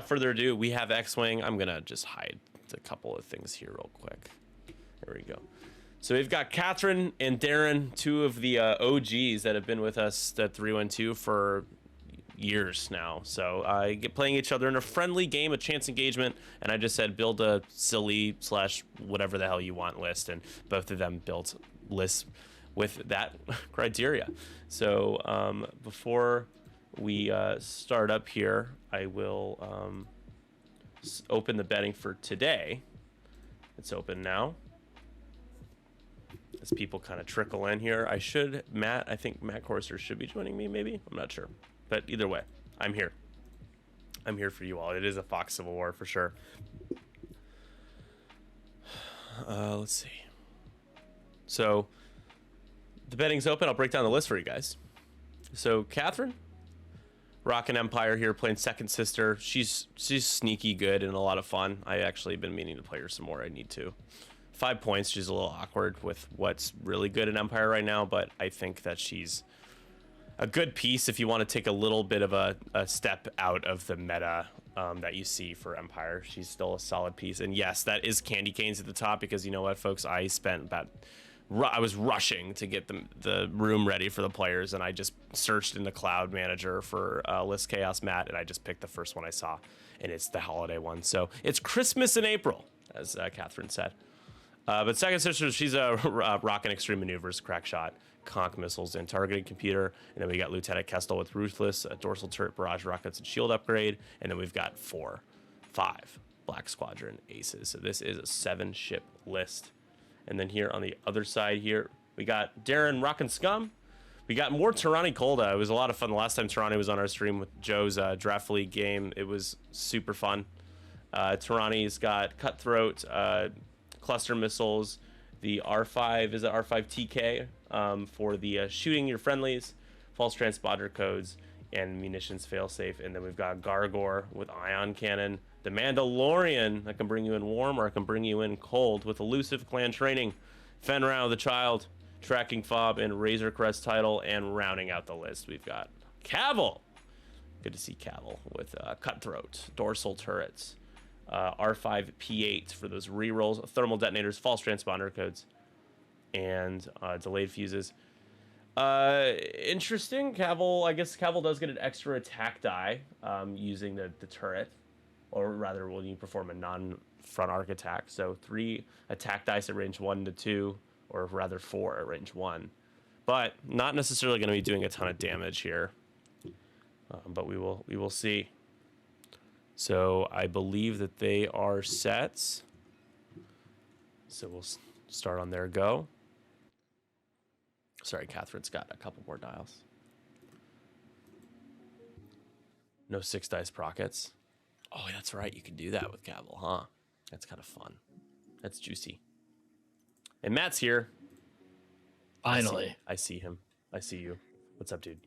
further ado, we have X-Wing. I'm going to just hide a couple of things here real quick. There we go. So we've got Catherine and Darren, two of the OGs that have been with us at 312 for years now. So playing each other in a friendly game, a chance engagement, and I just said build a silly / whatever the hell you want list, and both of them built lists with that criteria. So before we start up here, I will open the betting for today. It's open now. As people kind of trickle in here, I think Matt Corser should be joining me, maybe? I'm not sure. But either way, I'm here. I'm here for you all. It is a Fox Civil War for sure. Let's see. So, the betting's open. I'll break down the list for you guys. So, Catherine, rockin' Empire here, playing Second Sister. She's sneaky good and a lot of fun. I actually been meaning to play her some more. I need to. 5 points. She's a little awkward with what's really good in Empire right now, but I think that she's a good piece if you want to take a little bit of a step out of the meta that you see for Empire. She's still a solid piece. And yes, that is candy canes at the top, because you know what, folks? I was rushing to get the room ready for the players, and I just searched in the Cloud Manager for List Chaos Matt, and I just picked the first one I saw, and it's the holiday one. So it's Christmas in April, as Catherine said. But Second Sister, she's rocking Extreme Maneuvers, Crack Shot, Conch Missiles, and Targeting Computer. And then we got Lieutenant Kestel with Ruthless, a Dorsal Turret, Barrage Rockets, and Shield Upgrade. And then we've got 5 Black Squadron Aces. So this is a 7-ship list. And then here on the other side here, we got Darren rocking Scum. We got more Tyranny Colda. It was a lot of fun the last time Tyranny was on our stream with Joe's Draft League game. It was super fun. Tyranny's got Cutthroat, Cluster Missiles, the R5, is it R5 TK for the shooting your friendlies, false transponder codes, and munitions failsafe. And then we've got Gargor with Ion Cannon, the Mandalorian that can bring you in warm or it can bring you in cold with elusive clan training, Fenrau the Child, tracking fob, and Razor Crest title. And rounding out the list, we've got Cavill. Good to see Cavill with Cutthroat, Dorsal Turrets, R5 P8 for those rerolls, thermal detonators, false transponder codes, and delayed fuses. Interesting. I guess Cavill does get an extra attack die using the turret, or rather when you perform a non-front arc attack. So 3 attack dice at range 1 to 2, or rather 4 at range 1. But not necessarily going to be doing a ton of damage here. But we will see. So I believe that they are set. So we'll start on their go. Sorry, Catherine's got a couple more dials. No 6 dice prockets. Oh, that's right. You can do that with Cavill, huh? That's kind of fun. That's juicy. And Matt's here. Finally. I see him. I see you. What's up, dude?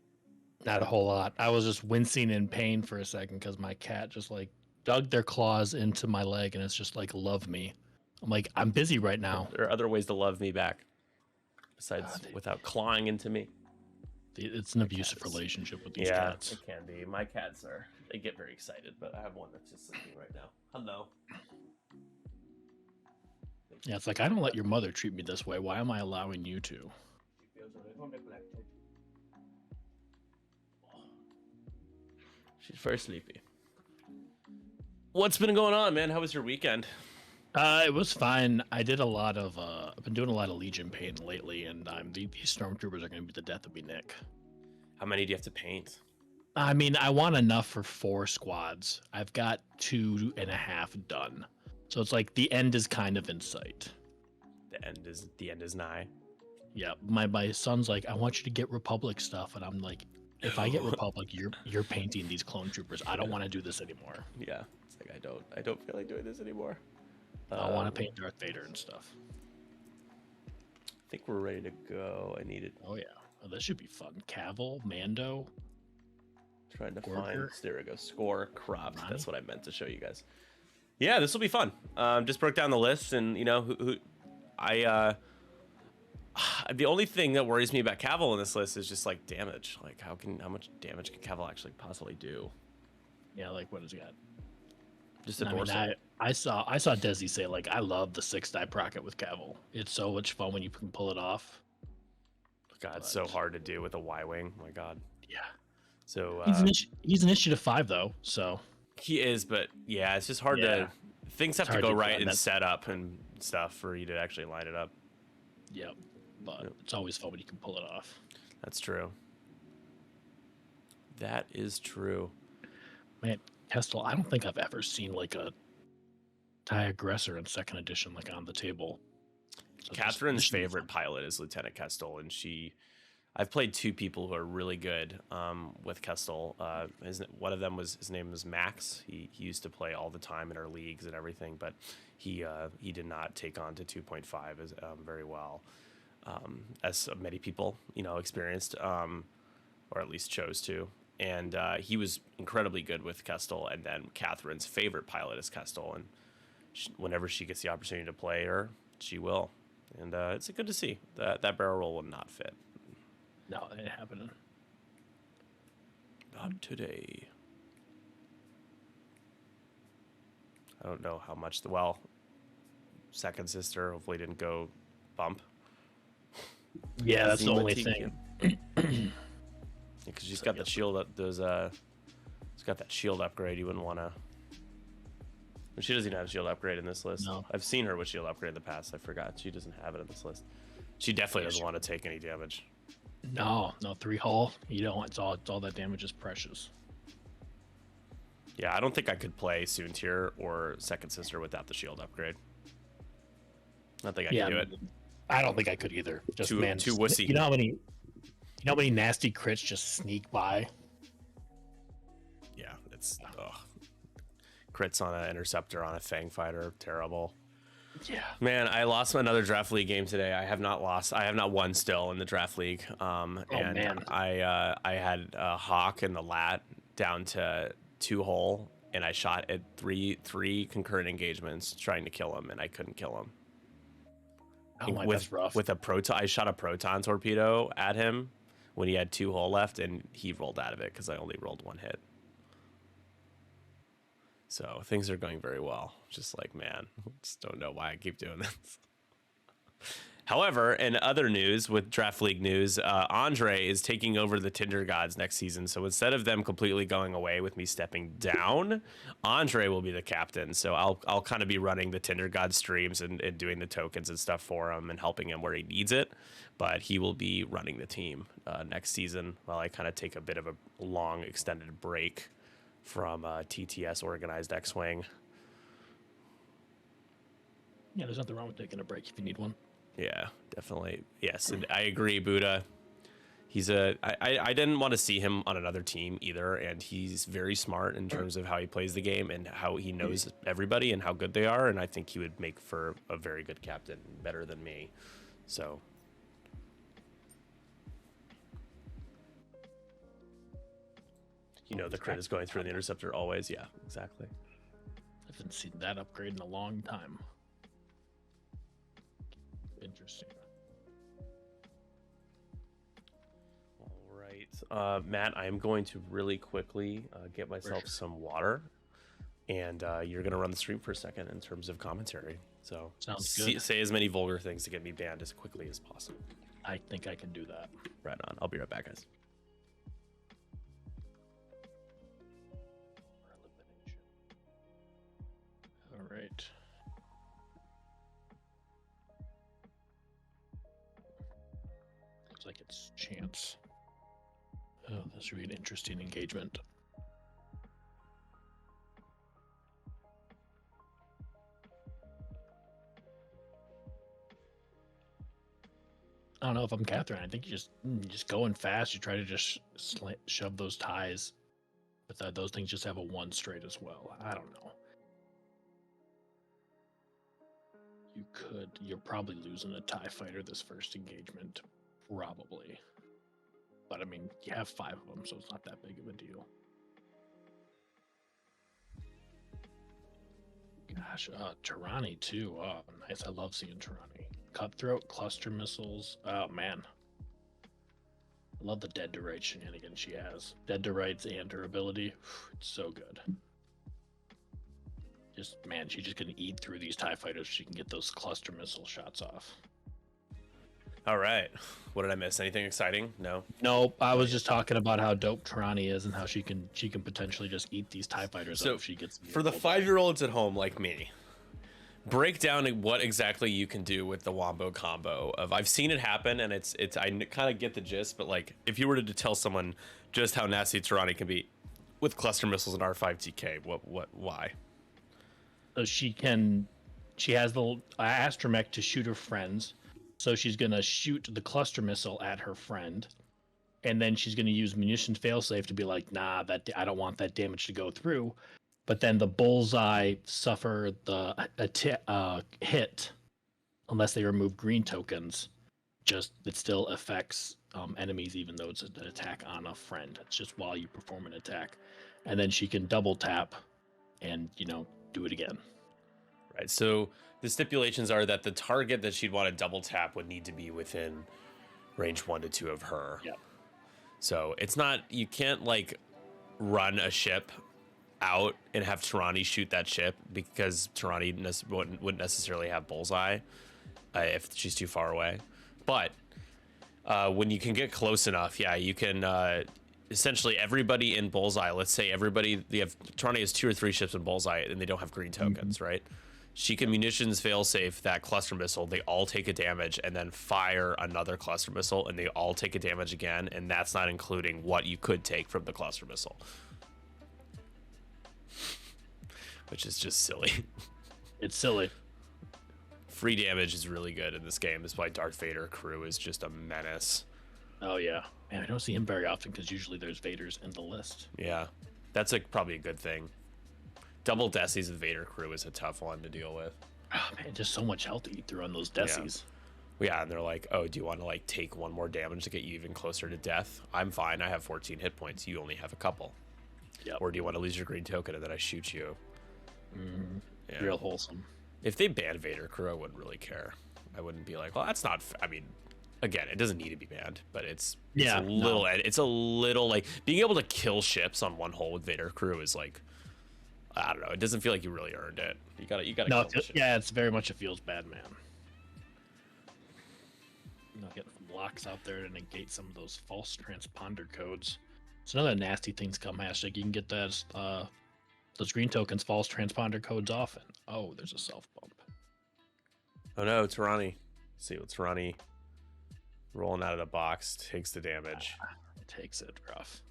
Not a whole lot. I was just wincing in pain for a second because my cat just like dug their claws into my leg and it's just like, love me. I'm like, I'm busy right now. There are other ways to love me back besides without clawing into me. It's an abusive relationship with these cats. It can be. My cats they get very excited, but I have one that's just sleeping right now. Hello. Yeah, it's like, I don't let your mother treat me this way. Why am I allowing you to? She's very sleepy. What's been going on, man? How was your weekend? It was fine. I did a lot of I've been doing a lot of Legion paint lately, and these stormtroopers are going to be the death of me, Nick. How many do you have to paint? I mean, I want enough for 4 squads. I've got 2.5 done, so it's like the end is kind of in sight. The end is nigh. Yeah, my son's like, I want you to get Republic stuff, and I'm like, if I get Republic, you're painting these clone troopers. I don't want to do this anymore. Yeah, it's like I don't feel like doing this anymore. I want to paint Darth Vader and stuff. I think we're ready to go. I need it. Oh yeah, this should be fun. Cavill, Mando. Trying to find. There we go. Score cropped. That's what I meant to show you guys. Yeah, this will be fun. Just broke down the list, and you know who the only thing that worries me about Cavill in this list is just like damage. Like how much damage can Cavill actually possibly do? Yeah, like what has he got? Just I mean, endorse it. I saw Desi say like, I love the 6-die procket with Cavill. It's so much fun when you can pull it off. God, it's so But hard to do with a Y-wing. My God. yeah, So he's initiative 5 though, so he is, but yeah, it's just hard yeah, to. Things it's have to hard go to right grind in that. setup and stuff for you to actually line it up. Yep, but Yep. it's always fun when you can pull it off. That's true. That is true. Man, Kestel, I don't think I've ever seen like a TIE aggressor in second edition like on the table. So just Catherine's this should be favorite fun. pilot is Lieutenant Kestel, and I've played two people who are really good with Kestel. One of them was his name was Max. He used to play all the time in our leagues and everything, but he did not take on to 2.5 as very well as many people experienced or at least chose to. And he was incredibly good with Kestel. And then Catherine's favorite pilot is Kestel, and whenever she gets the opportunity to play her, she will. And it's good to see that barrel roll will not fit. No, it ain't happening. Not today. I don't know how much. Second sister hopefully didn't go bump. Yeah, that's the Zima only TQ. thing. Because she's got the shield up. She's got that shield upgrade. You wouldn't want to. She doesn't even have shield upgrade in this list. No. I've seen her with shield upgrade in the past. I forgot she doesn't have it in this list. She definitely doesn't want to take any damage. No, 3 hull. You don't. It's all that damage is precious. Yeah, I don't think I could play Soon Tier or Second Sister without the shield upgrade. I don't think I can do it. I don't think I could either. Just Too wussy. You know how many nasty crits just sneak by? Yeah, it's crits on an interceptor on a Fang fighter, terrible. Yeah. Man, I lost another draft league game today. I have not won still in the draft league. And man. I had a Hawk in the lat down to 2 hull, and I shot at three concurrent engagements trying to kill him, and I couldn't kill him. Oh my, that's rough. I shot a proton torpedo at him when he had 2 hull left, and he rolled out of it because I only rolled 1 hit. So things are going very well. Just like, man, just don't know why I keep doing this. However, in other news, with Draft League news, Andre is taking over the Tinder Gods next season. So instead of them completely going away with me stepping down, Andre will be the captain. So I'll kind of be running the Tinder God streams and doing the tokens and stuff for him and helping him where he needs it. But he will be running the team next season while I kind of take a bit of a long extended break from TTS Organized X-Wing. Yeah, there's nothing wrong with taking a break if you need one. Yeah, definitely. Yes, and I agree, Buddha. I didn't want to see him on another team either, and he's very smart in terms of how he plays the game and how he knows everybody and how good they are, and I think he would make for a very good captain, better than me. So the crit is going through the interceptor always. Yeah, exactly. I haven't seen that upgrade in a long time. Interesting. All right, Matt, I am going to really quickly get myself some water, and you're going to run the stream for a second in terms of commentary. So sounds good. Say as many vulgar things to get me banned as quickly as possible. I think I can do that. Right on. I'll be right back, guys. All right. Looks like it's chance. Oh, this should be an interesting engagement. I don't know if I'm Catherine. I think you just going fast. You try to just shove those ties, but those things just have a 1 straight as well. I don't know. You're probably losing a TIE fighter this first engagement, probably. But I mean, you have 5 of them, so it's not that big of a deal. Gosh, Tirani too. Oh, nice. I love seeing Tirani. Cutthroat, cluster missiles. Oh man, I love the dead to right shenanigans she has. Dead to rights and her ability. It's so good. She's just gonna eat through these TIE fighters. She can get those cluster missile shots off. All right. What did I miss? Anything exciting? No. Nope. I was just talking about how dope Tarani is and how she can potentially just eat these TIE fighters So up if she gets for the 5-year-olds at home like me, break down what exactly you can do with the Wombo combo of I've seen it happen and it's I kind of get the gist, but like if you were to tell someone just how nasty Tarani can be with cluster missiles and R5TK, why? So she has the astromech to shoot her friends. So she's gonna shoot the cluster missile at her friend, and then she's gonna use munitions failsafe to be like, nah, I don't want that damage to go through. But then the bullseye suffer the hit unless they remove green tokens. It still affects enemies even though it's an attack on a friend. It's just while you perform an attack, and then she can double tap, and do it again. Right. So the stipulations are that the target that she'd want to double tap would need to be within range 1 to 2 of her. Yep. So it's not, you can't like run a ship out and have Tarani shoot that ship because Tarani wouldn't necessarily have bullseye if she's too far away. But when you can get close enough, yeah, you can essentially everybody in bullseye. Let's say Tarani has 2 or 3 ships in bullseye and they don't have green tokens, right? She can munitions failsafe that cluster missile. They all take a damage and then fire another cluster missile and they all take a damage again. And that's not including what you could take from the cluster missile, which is just silly. It's silly. Free damage is really good in this game. That's why Darth Vader crew is just a menace. Oh yeah, man, I don't see him very often because usually there's Vaders in the list. Yeah, that's probably a good thing. Double Desies with Vader crew is a tough one to deal with. Oh man, just so much health to eat through on those Desies. Yeah, and they're like, oh, do you want to like take 1 more damage to get you even closer to death? I'm fine. I have 14 hit points. You only have a couple. Yep. Or do you want to lose your green token and then I shoot you? Yeah. Real wholesome. If they banned Vader crew, I wouldn't really care. I wouldn't be like, well, that's not. I mean, again, it doesn't need to be banned, but it's a little like being able to kill ships on one hole with Vader crew is like, I don't know. It doesn't feel like you really earned it. You gotta. No, it's very much it feels bad, man. Getting blocks out there to negate some of those false transponder codes. So none of the nasty things come hashtag. You can get those green tokens, false transponder codes off, and oh, there's a self bump. Oh no, Tarani. See what Tarani rolling out of the box takes the damage. It takes it rough.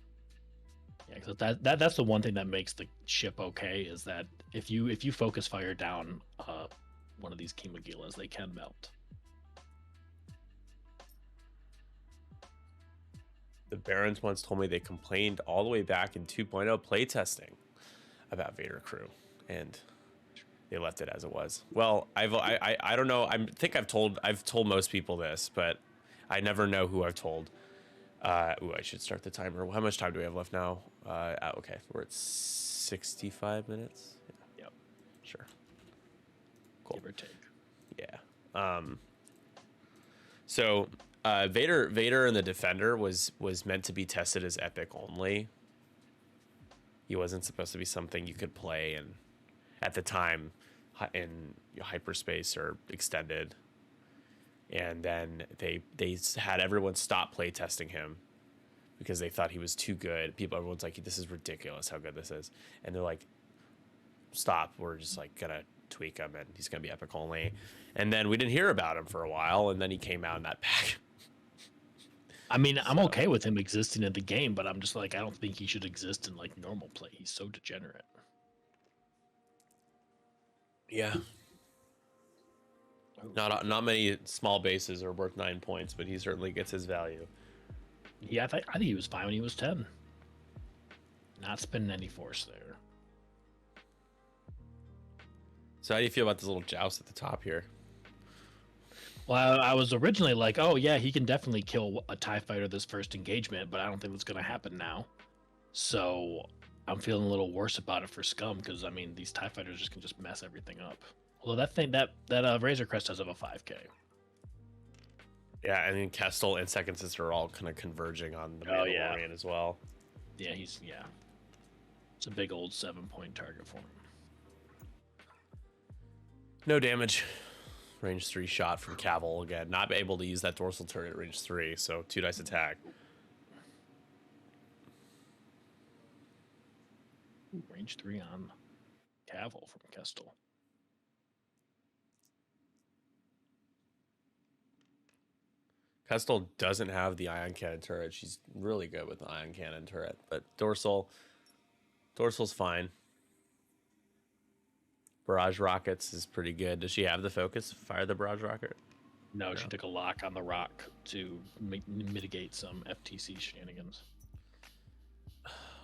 Yeah, because that's the one thing that makes the ship okay is that if you focus fire down one of these Kimagilas, they can melt. The Barons once told me they complained all the way back in 2.0 playtesting about Vader crew, and they left it as it was. Well, I don't know. I think I've told most people this, but I never know who I've told. I should start the timer. How much time do we have left now? Okay, we're at 65 minutes. Yeah. Yep. Sure. Cool. Give or take. Yeah. So Vader and the Defender was meant to be tested as epic only. He wasn't supposed to be something you could play and at the time in hyperspace or extended. And then they had everyone stop playtesting him because they thought he was too good. Everyone's like, this is ridiculous how good this is. And they're like, stop. We're just like gonna tweak him and he's gonna be epic only. And then we didn't hear about him for a while, and then he came out in that pack. I mean, I'm okay with him existing in the game, but I'm just like, I don't think he should exist in like normal play. He's so degenerate. Yeah. Not many small bases are worth 9 points, but he certainly gets his value. Yeah, I think he was fine when he was 10. Not spending any force there. So how do you feel about this little joust at the top here? Well, I was originally like, oh yeah, he can definitely kill a TIE fighter this first engagement, but I don't think that's going to happen now. So I'm feeling a little worse about it for Scum because I mean these TIE fighters just can just mess everything up. Although that Razor Crest does have a 5K. Yeah, and then Kestel and Second Sister are all kind of converging on the Mandalorian as well. Yeah, it's a big old 7-point target for him. No damage. Range 3 shot from Cavill again. Not able to use that dorsal turret at range 3, so 2 dice attack. Ooh, range 3 on Cavill from Kestel. Kestel doesn't have the ion cannon turret. She's really good with the ion cannon turret, but dorsal's fine. Barrage rockets is pretty good. Does she have the focus? Fire the barrage rocket? No, she took a lock on the rock to mitigate some FTC shenanigans.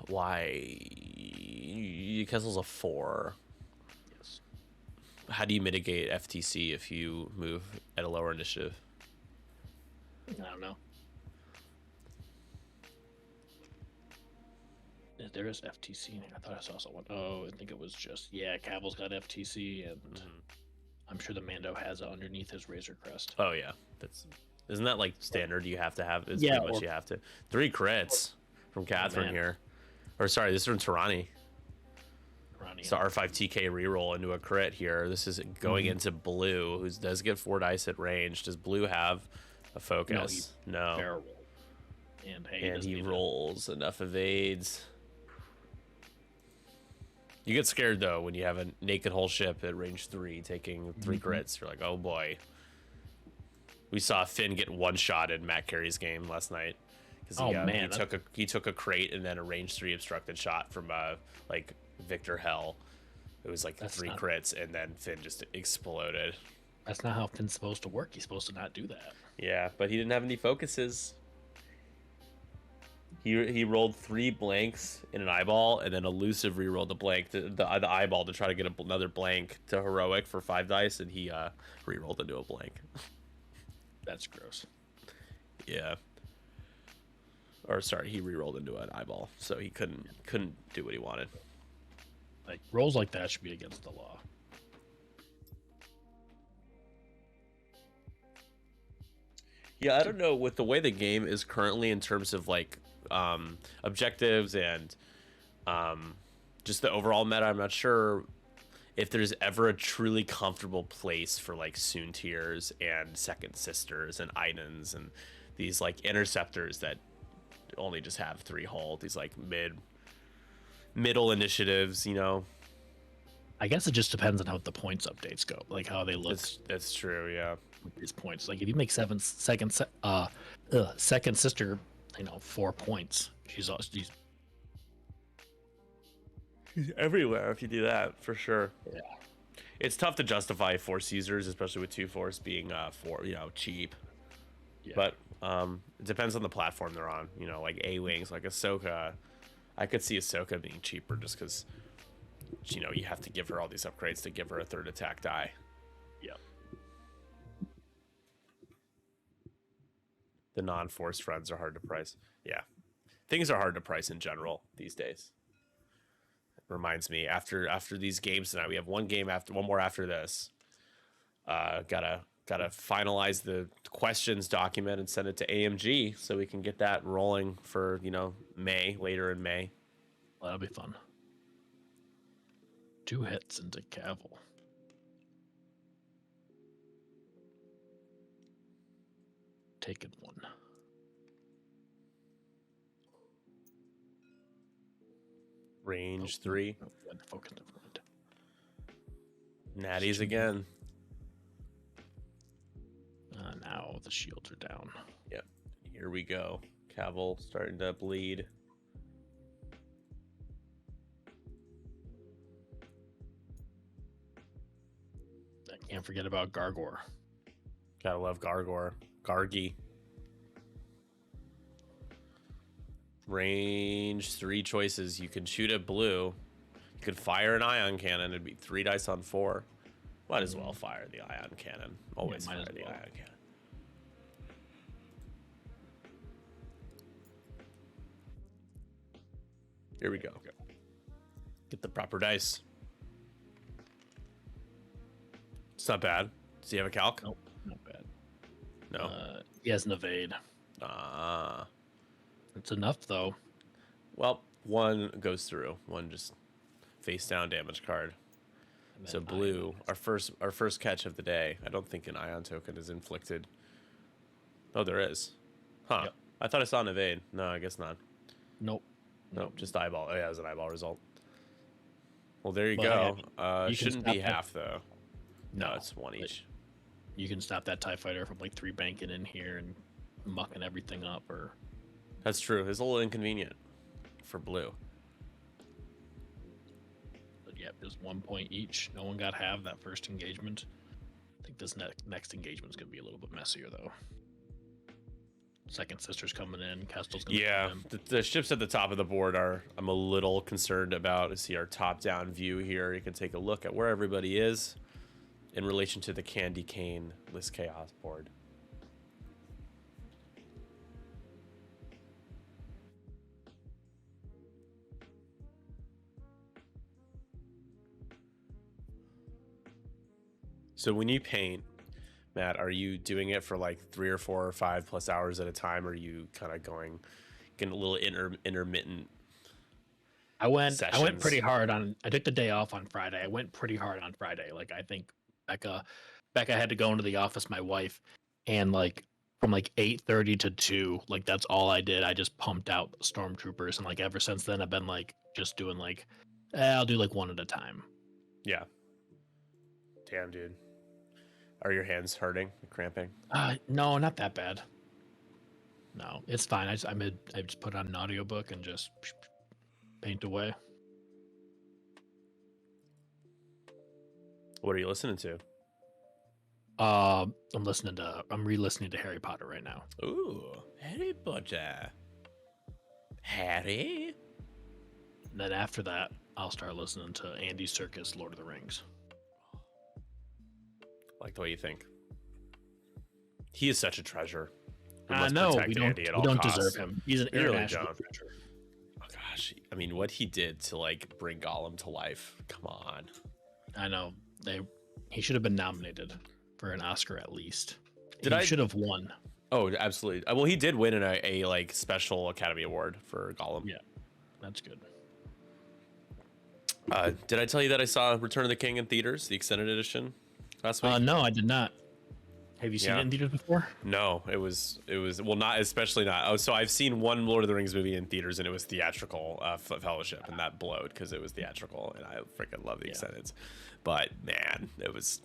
Why? Kessel's a 4. Yes. How do you mitigate FTC if you move at a lower initiative? I don't know. There is FTC in here. I thought I saw someone. Oh, I think it was just Cavill's got FTC, and I'm sure the Mando has it underneath his Razor Crest. Oh yeah, isn't that like standard? You have to have. It's Yeah, pretty much you have to. 3 crits from Catherine here, or sorry, this is from Tirani. It's the R5 TK reroll into a crit here. This is going into Blue, who does get 4 dice at range. Does Blue have a focus? No. And he rolls enough evades. You get scared though when you have a naked hull ship at range 3 taking 3 crits. You're like, oh boy. We saw Finn get 1 shot in Matt Carey's game last night because he took a crate and then a range 3 obstructed shot from like Victor Hell. It was like 3 crits and then Finn just exploded. That's not how Finn's supposed to work. He's supposed to not do that. Yeah, but he didn't have any focuses. He rolled 3 blanks in an eyeball and then elusive re-rolled the blank the eyeball to try to get another blank to heroic for 5 dice, and he re-rolled into a blank. That's gross. Yeah. Or sorry, he re-rolled into an eyeball, so he couldn't do what he wanted. Like rolls like that should be against the law. Yeah, I don't know with the way the game is currently in terms of like objectives and just the overall meta. I'm not sure if there's ever a truly comfortable place for like Soontiers and Second Sisters and Idens and these like interceptors that only just have 3 hull. These like middle initiatives, you know. I guess it just depends on how the points updates go, like how they look. That's true, yeah. With these points, like if you make second sister, 4 points, she's everywhere if you do that, for sure. Yeah. It's tough to justify 4 Caesars, especially with 2 Force being cheap. Yeah. But it depends on the platform they're on. Like A-Wings, like Ahsoka. I could see Ahsoka being cheaper just because, you have to give her all these upgrades to give her a 3rd attack die. Yep. The non-force friends are hard to price. Yeah. Things are hard to price in general these days. It reminds me, after these games tonight, we have one more after this. Gotta finalize the questions document and send it to AMG so we can get that rolling for, later in May. Well, that'll be fun. 2 hits into Cavill. Taken 1. Range 3. Focus. Natties again. Now the shields are down. Yep. Here we go. Cavill starting to bleed. I can't forget about Gargor. Gotta love Gargor. Gargi. Range 3 choices. You can shoot at Blue. You could fire an ion cannon. It'd be 3 dice on 4. Might as well fire the ion cannon. Always fire the ion cannon. Here we go. Get the proper dice. It's not bad. Does he have a calc? Nope, not bad. No. He has an evade. It's enough though. Well, 1 goes through. 1 just face down damage card. And So then blue, our first catch of the day. I don't think an ion token is inflicted. Oh, there is. Huh. Yep. I thought I saw an evade. No, I guess not. Nope. Nope, just eyeball. Oh, yeah, it was an eyeball result. Well, there you But go. you can Shouldn't stop be that. half, though. No, it's one but each. You can stop that TIE fighter from like 3 banking in here and mucking everything up, or That's true. It's a little inconvenient for blue. but yeah, there's 1 point each. No one got half that first engagement. I think this next engagement is gonna be a little bit messier though. Second sister's coming in. Kestel's gonna Yeah, come in. the ships at the top of the board I'm a little concerned about. You see our top-down view here. You can take a look at where everybody is in relation to the Candy Cane List Chaos board. So when you paint, Matt, are you doing it for like 3 or 4 or 5 plus hours at a time? Or are you kind of getting a little intermittent? I went Sessions. pretty hard on. I took the day off on Friday. I went pretty hard on Friday. Like I think Becca had to go into the office, my wife, and like from like 8:30 to 2, like that's all I did. I just pumped out stormtroopers, and like ever since then I've been like just doing like I'll do like one at a time. Yeah. Damn, dude. Are your hands hurting, cramping? No, not that bad. No, it's fine. I just put on an audiobook and just paint away. What are you listening to? I'm re-listening to Harry Potter right now. Ooh, Harry Potter. Harry? And then after that, I'll start listening to Andy Serkis, Lord of the Rings. Like the way you think. He is such a treasure. I know we don't costs. deserve him. He's an We really international don't. treasure. Oh gosh, I mean, what he did to like bring Gollum to life. Come on. I know he should have been nominated for an Oscar at least. Did I- should have won. Oh, absolutely. Well, he did win a like special Academy Award for Gollum. Yeah, that's good. Did I tell you that I saw Return of the King in theaters, the extended edition, last week? No, I did not. Have you seen Yeah. it in theaters before? No, it was well, not especially not. Oh, so I've seen one Lord of the Rings movie in theaters, and it was theatrical Fellowship, and that blowed because it was theatrical, and I freaking love the extendeds. But man, it was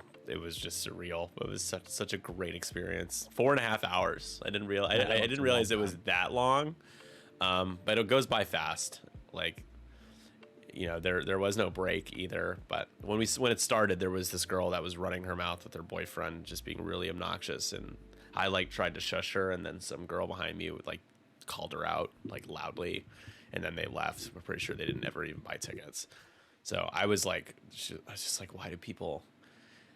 just surreal. It was such a great experience. 4.5 hours. I didn't realize it was that long, but it goes by fast. Like, you know, there was no break either. But when it started, there was this girl that was running her mouth with her boyfriend, just being really obnoxious, and I like tried to shush her, and then some girl behind me like called her out like loudly, and then they left. We're pretty sure they didn't ever even buy tickets. So I was just like, why do people?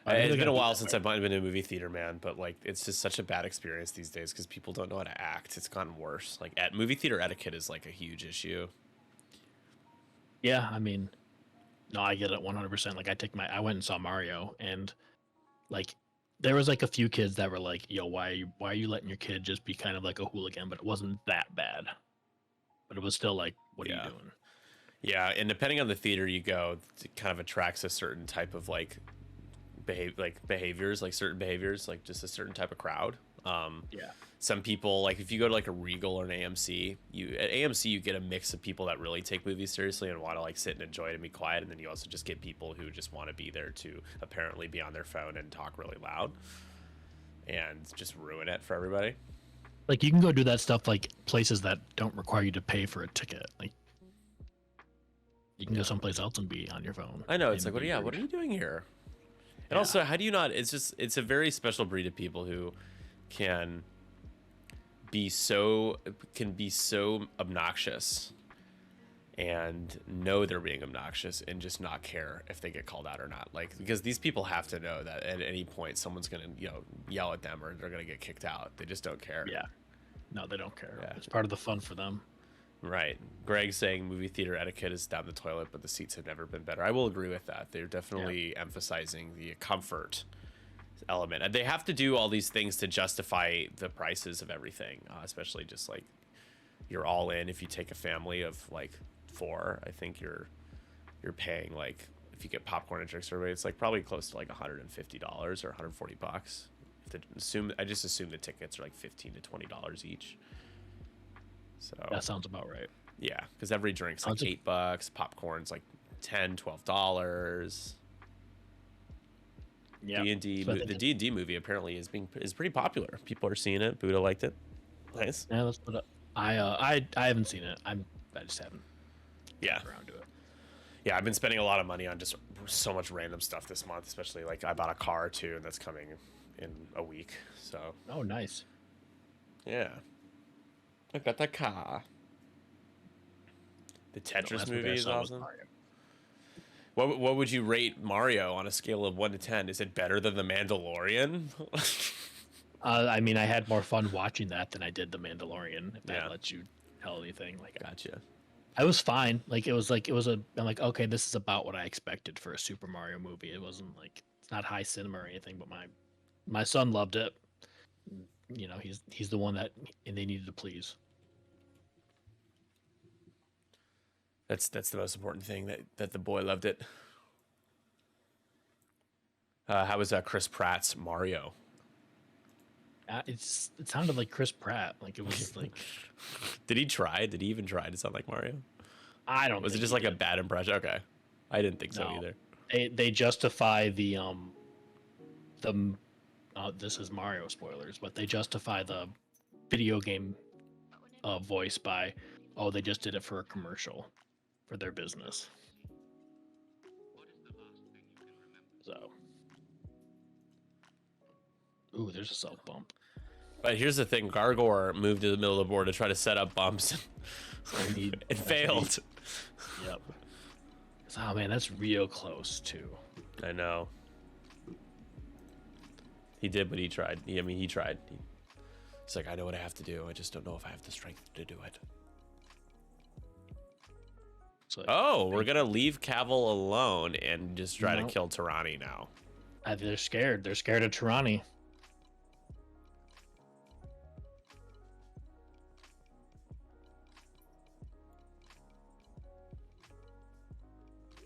It's been a while since I've been to a movie theater, man. But like, it's just such a bad experience these days because people don't know how to act. It's gotten worse. Like, at movie theater etiquette is like a huge issue. Yeah, I mean, no, I get it 100%. Like I went and saw Mario, and like there was like a few kids that were like, "Yo, why are you letting your kid just be kind of like a hooligan?" But it wasn't that bad. But it was still like, what are you doing? Yeah, and depending on the theater you go, it kind of attracts a certain type of like behaviors, like just a certain type of crowd. Yeah. Some people, like if you go to like a Regal or an AMC, you get a mix of people that really take movies seriously and want to like sit and enjoy it and be quiet, and then you also just get people who just want to be there to apparently be on their phone and talk really loud and just ruin it for everybody. Like you can go do that stuff like places that don't require you to pay for a ticket. Like you can go someplace else and be on your phone. I know, it's like, what are you doing here? And also, how do you not? It's a very special breed of people who can be so obnoxious and know they're being obnoxious and just not care if they get called out or not. Like, because these people have to know that at any point someone's gonna yell at them or they're gonna get kicked out. They just don't care. Yeah. No, they don't care. Yeah. It's part of the fun for them. Right. Greg saying movie theater etiquette is down the toilet, but the seats have never been better. I will agree with that. They're definitely emphasizing the comfort element. And they have to do all these things to justify the prices of everything, especially just like you're all in. If you take a family of like 4, I think you're paying like if you get popcorn and drinks everybody, it's like probably close to like $150 or $140. I just assume the tickets are like $15 to $20 each. So That sounds about right. yeah, because every drink's like $8, popcorn's like $10-$12. Yeah, D&D, the D&D movie apparently is pretty popular. People are seeing it. Buddha liked it. Nice. Yeah, let's put up. I haven't seen it. I just haven't. Yeah. Around to it. Yeah, I've been spending a lot of money on just so much random stuff this month, especially like I bought a car too, and that's coming in a week. So. Oh, nice. Yeah. I got that car. The Tetris movie is awesome. What would you rate Mario on a scale of 1 to 10? Is it better than The Mandalorian? I mean, I had more fun watching that than I did The Mandalorian. If that lets you tell anything, like, gotcha. I was fine. Like, I'm like, okay, this is about what I expected for a Super Mario movie. It wasn't like, it's not high cinema or anything, but my son loved it. You know, he's the one that they needed to please. That's the most important thing, that the boy loved it. How was Chris Pratt's Mario? It sounded like Chris Pratt. Like, it was like. Did he try? Did he even try to sound like Mario? I don't. Was it just like a bad impression? Okay, I didn't think so either. They justify the this is Mario spoilers, but they justify the video game voice by, oh, they just did it for a commercial for their business. So, ooh, there's a self bump. But here's the thing: Gargor moved to the middle of the board to try to set up bumps, and it failed. Yep. Oh man, that's real close too. I know. He did, but he tried. He tried. He's like, I know what I have to do. I just don't know if I have the strength to do it. So, we're gonna leave Cavill alone and just try to kill Tirani now. They're scared. They're scared of Tirani.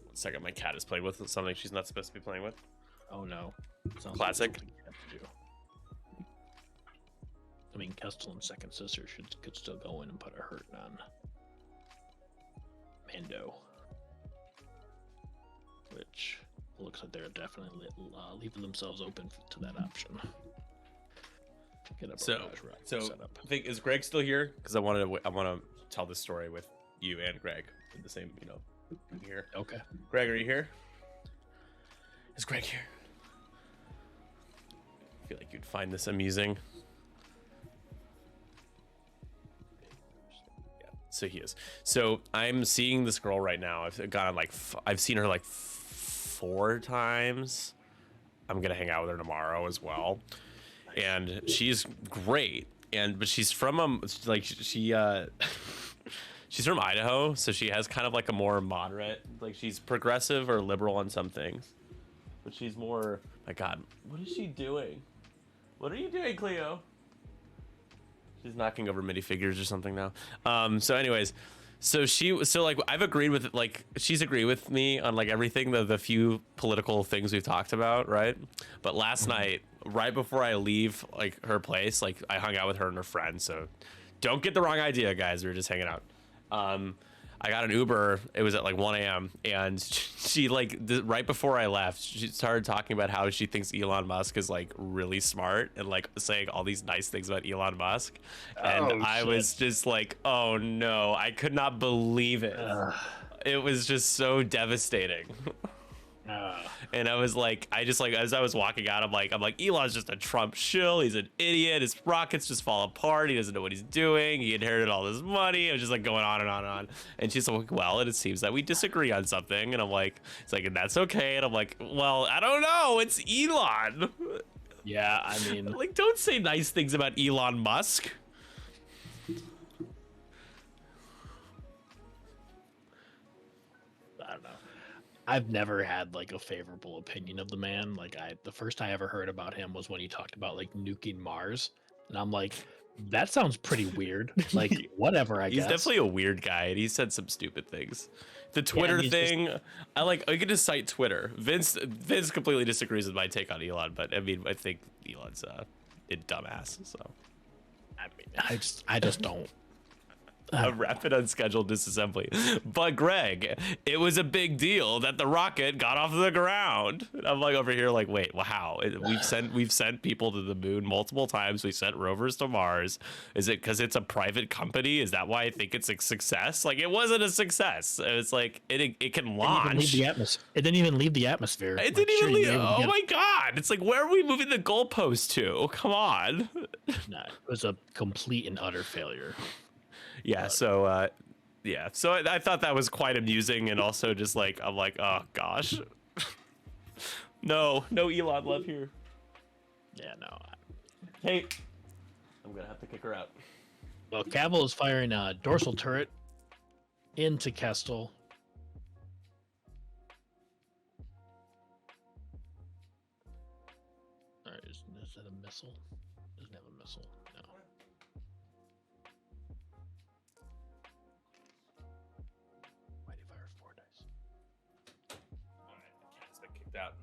One second, my cat is playing with something she's not supposed to be playing with. Oh no. Sounds classic. Like I mean, Kestel's second sister could still go in and put a hurt on Mando, which looks like they're definitely leaving themselves open to that option. Get up so I think, is Greg still here? Because I want to tell this story with you and Greg in the same, here. Okay. Greg, are you here? Is Greg here? I feel like you'd find this amusing. So he is. So I'm seeing this girl right now. I've seen her like 4 times. I'm gonna hang out with her tomorrow as well, and she's great. But she's from she's from Idaho, so she has kind of like a more moderate, like she's progressive or liberal on some things, but she's more. My God, what is she doing? What are you doing, Cleo? She's knocking over minifigures or something now. So anyways, I've agreed with, like, she's agreed with me on like everything, the few political things we've talked about, right? But last night, right before I leave like her place, like I hung out with her and her friend. So don't get the wrong idea, guys. We were just hanging out. I got an Uber. It was at like 1 a.m. and she right before I left, she started talking about how she thinks Elon Musk is like really smart and like saying all these nice things about Elon Musk. And I was just like, oh no, I could not believe it. It was just so devastating. And I was like, as I was walking out, I'm like, Elon's just a Trump shill. He's an idiot. His rockets just fall apart. He doesn't know what he's doing. He inherited all this money. I was just like going on and on and on. And she's like, well, and it seems that we disagree on something. And I'm like, it's like, and that's okay. And I'm like, well, I don't know. It's Elon. Yeah, I mean, like, don't say nice things about Elon Musk. I don't know. I've never had like a favorable opinion of the man. Like the first I ever heard about him was when he talked about like nuking Mars, and I'm like, That sounds pretty weird. Like, whatever, I He's guess. definitely a weird guy, and he said some stupid things. The Twitter and he's just- thing, I can just cite Twitter. Vince completely disagrees with my take on Elon, but I mean, I think Elon's a dumbass. So I mean, I just don't. a rapid unscheduled disassembly. But Greg, it was a big deal that the rocket got off the ground. And I'm like over here, like, wait, well, how? We've sent people to the moon multiple times. We sent rovers to Mars. Is it because it's a private company? Is that why I think it's a success? Like, it wasn't a success. It's like it can launch. It didn't even leave the atmosphere. It didn't even leave. Oh my god! It's like, where are we moving the goalpost to? Come on. Nah, it was a complete and utter failure. Yeah, so so I thought that was quite amusing, and also just like, I'm like, oh gosh. no Elon love here. Yeah, no. Hey, I'm gonna have to kick her out. Well, Cavill is firing a dorsal turret into Kestel. All right, is that a missile? Doesn't have a missile. No. Why did he fire 4 dice? Alright, the cat's been kicked out.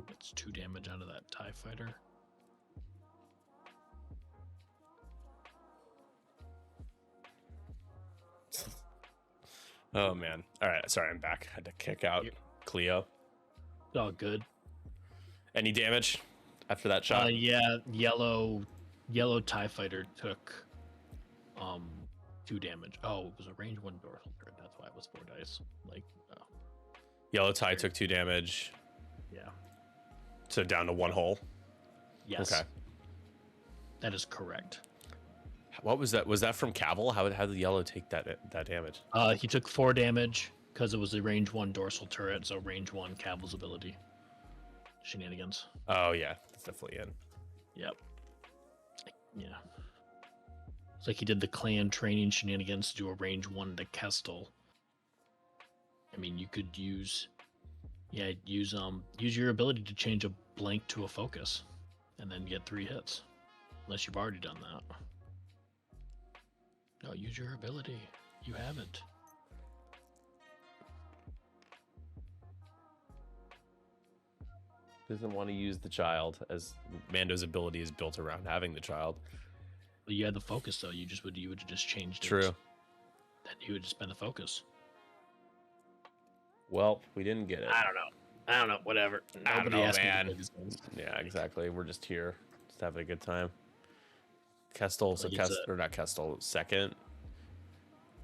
That's 2 damage out of that TIE fighter. Oh man. Alright, sorry, I'm back. Had to kick out Cleo. It's all good. Any damage after that shot? Yeah, yellow TIE fighter took 2 damage. Oh, it was a range 1 dorsal turret. That's why it was 4 dice. Like, Yellow tie took 2 damage. yeah. So down to 1 hole. Yes. Okay. That is correct. What was that? Was that from Cavill? How did the yellow take that damage? He took 4 damage because it was a range 1 dorsal turret, so range 1 Cavill's ability. Shenanigans. Oh yeah, that's definitely in. Yep. Yeah. It's like he did the clan training shenanigans to do a range 1 to Kestel. I mean, you could use your ability to change a blank to a focus and then get 3 hits. Unless you've already done that. No, use your ability. You haven't. Doesn't want to use the child, as Mando's ability is built around having the child. But you had the focus though. You would have just changed it. True. Then you would just been the focus. Well, we didn't get it. I don't know. Whatever. I don't know, asked me to man. play these games. Yeah, exactly. We're just here, just having a good time. Kestel, so Like, it's Kestel, or not Kestel, second.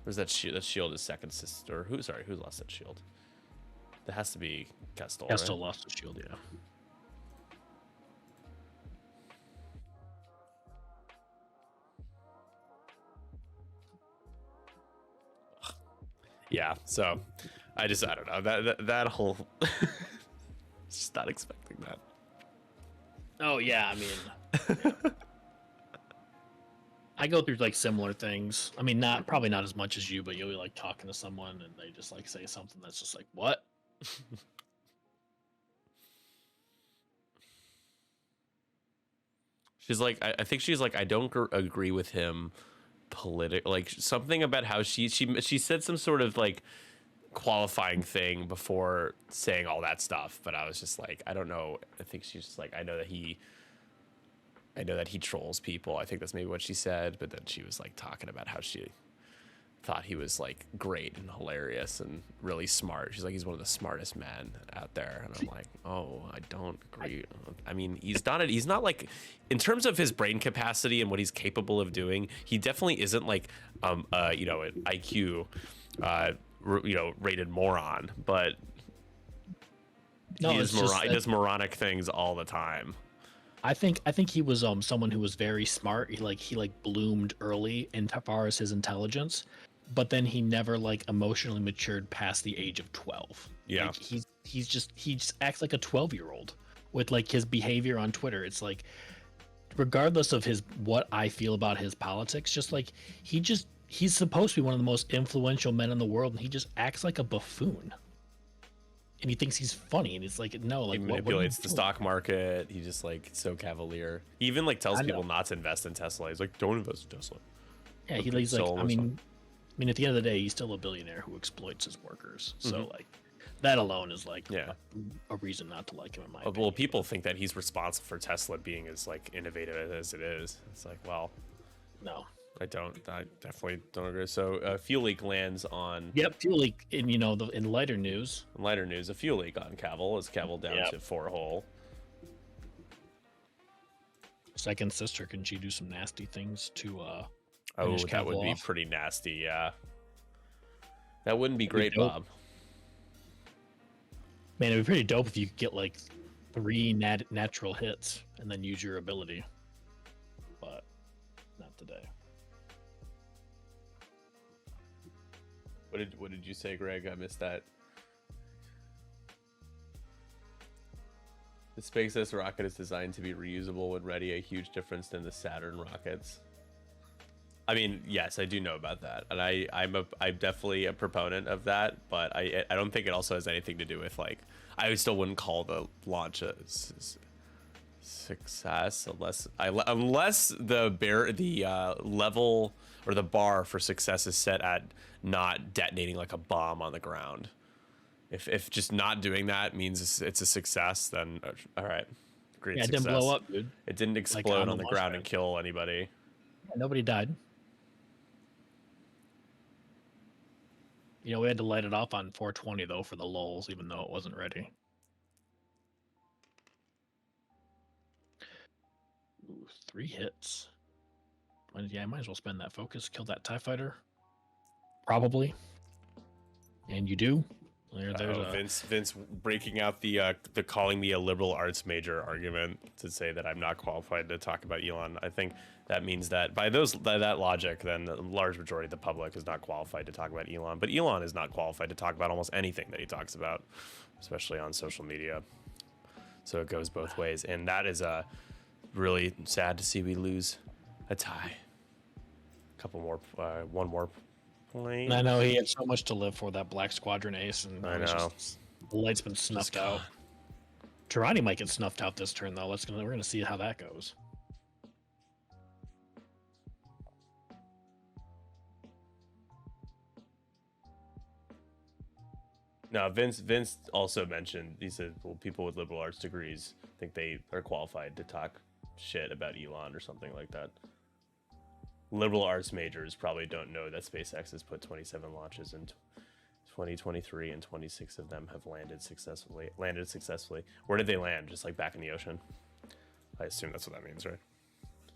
Where's that shield? That shield is second sister. Who lost that shield? That has to be Kestel. Kestel Right? lost the shield, yeah. Yeah. So, I don't know that whole. Just not expecting that. Oh yeah, I mean, I go through like similar things. I mean, probably not as much as you, but you'll be like talking to someone and they just like say something that's just like, what? She's like, I think she's like, I don't agree with him like something about how she said some sort of like qualifying thing before saying all that stuff, but I was just like, I don't know. I think she's just like, I know that he trolls people. I think that's maybe what she said, but then she was like talking about how she thought he was like great and hilarious and really smart. She's like, he's one of the smartest men out there, and I'm like, oh, I don't agree. I mean, he's not like, in terms of his brain capacity and what he's capable of doing, he definitely isn't like an IQ rated moron, but No, he it's just does moronic things all the time. I think he was someone who was very smart. He bloomed early in far as his intelligence, but then he never like emotionally matured past the age of 12. Yeah. Like, he just acts like a 12-year-old with like his behavior on Twitter. It's like, regardless of what I feel about his politics, just like he's supposed to be one of the most influential men in the world, and he just acts like a buffoon. and he thinks he's funny, and it's like, no, like He what are you manipulates the doing? stock market. He just like so cavalier. He even like tells I know. people not to invest in Tesla. He's like, don't invest in Tesla. Yeah, Okay, he's like, sell I this mean, one. at the end of the day, he's still a billionaire who exploits his workers. So like, that alone is like Yeah. a reason not to like him in my Well, opinion. people think that he's responsible for Tesla being as like innovative as it is. It's like, well, No. I definitely don't agree. So, fuel leak lands on. Yep. Fuel leak. In in lighter news. In lighter news, a fuel leak on Cavill is Cavill down Yep. to 4-hole. Second sister, can she do some nasty things to Oh, finish that would Cavill be off? pretty nasty. Yeah, that wouldn't be That'd be great, dope. Bob. Man, it'd be pretty dope if you could get like 3 natural hits and then use your ability. But not today. What did you say, Greg? I missed that. The SpaceX rocket is designed to be reusable when ready, a huge difference than the Saturn rockets. I mean, yes, I do know about that, and I'm definitely a proponent of that, but I don't think it also has anything to do with like I still wouldn't call the launch a success unless the level or the bar for success is set at not detonating like a bomb on the ground. If just not doing that means it's a success, then all right, great Yeah, it success. didn't blow up, dude. It didn't explode on the launch ground pad. and kill anybody. Yeah, nobody died. We had to light it off on 420 though for the lulls, even though it wasn't ready. Ooh, 3 hits. Yeah, I might as well spend that focus. Kill that TIE fighter. Probably. And you do. There's a... Vince breaking out the calling me a liberal arts major argument to say that I'm not qualified to talk about Elon. I think that means that by that logic, then the large majority of the public is not qualified to talk about Elon. But Elon is not qualified to talk about almost anything that he talks about, especially on social media. So it goes both ways, and that is really sad to see we lose a tie. One more point. I know he had so much to live for, that Black Squadron ace, and I it's know. just, the light's been snuffed gone. out. Tirani might get snuffed out this turn though. We're gonna see how that goes. No, Vince also mentioned, he said, well, people with liberal arts degrees think they are qualified to talk shit about Elon or something like that. Liberal arts majors probably don't know that SpaceX has put 27 launches in 2023 and 26 of them have landed successfully. Where did they land? Just like back in the ocean? I assume that's what that means, right?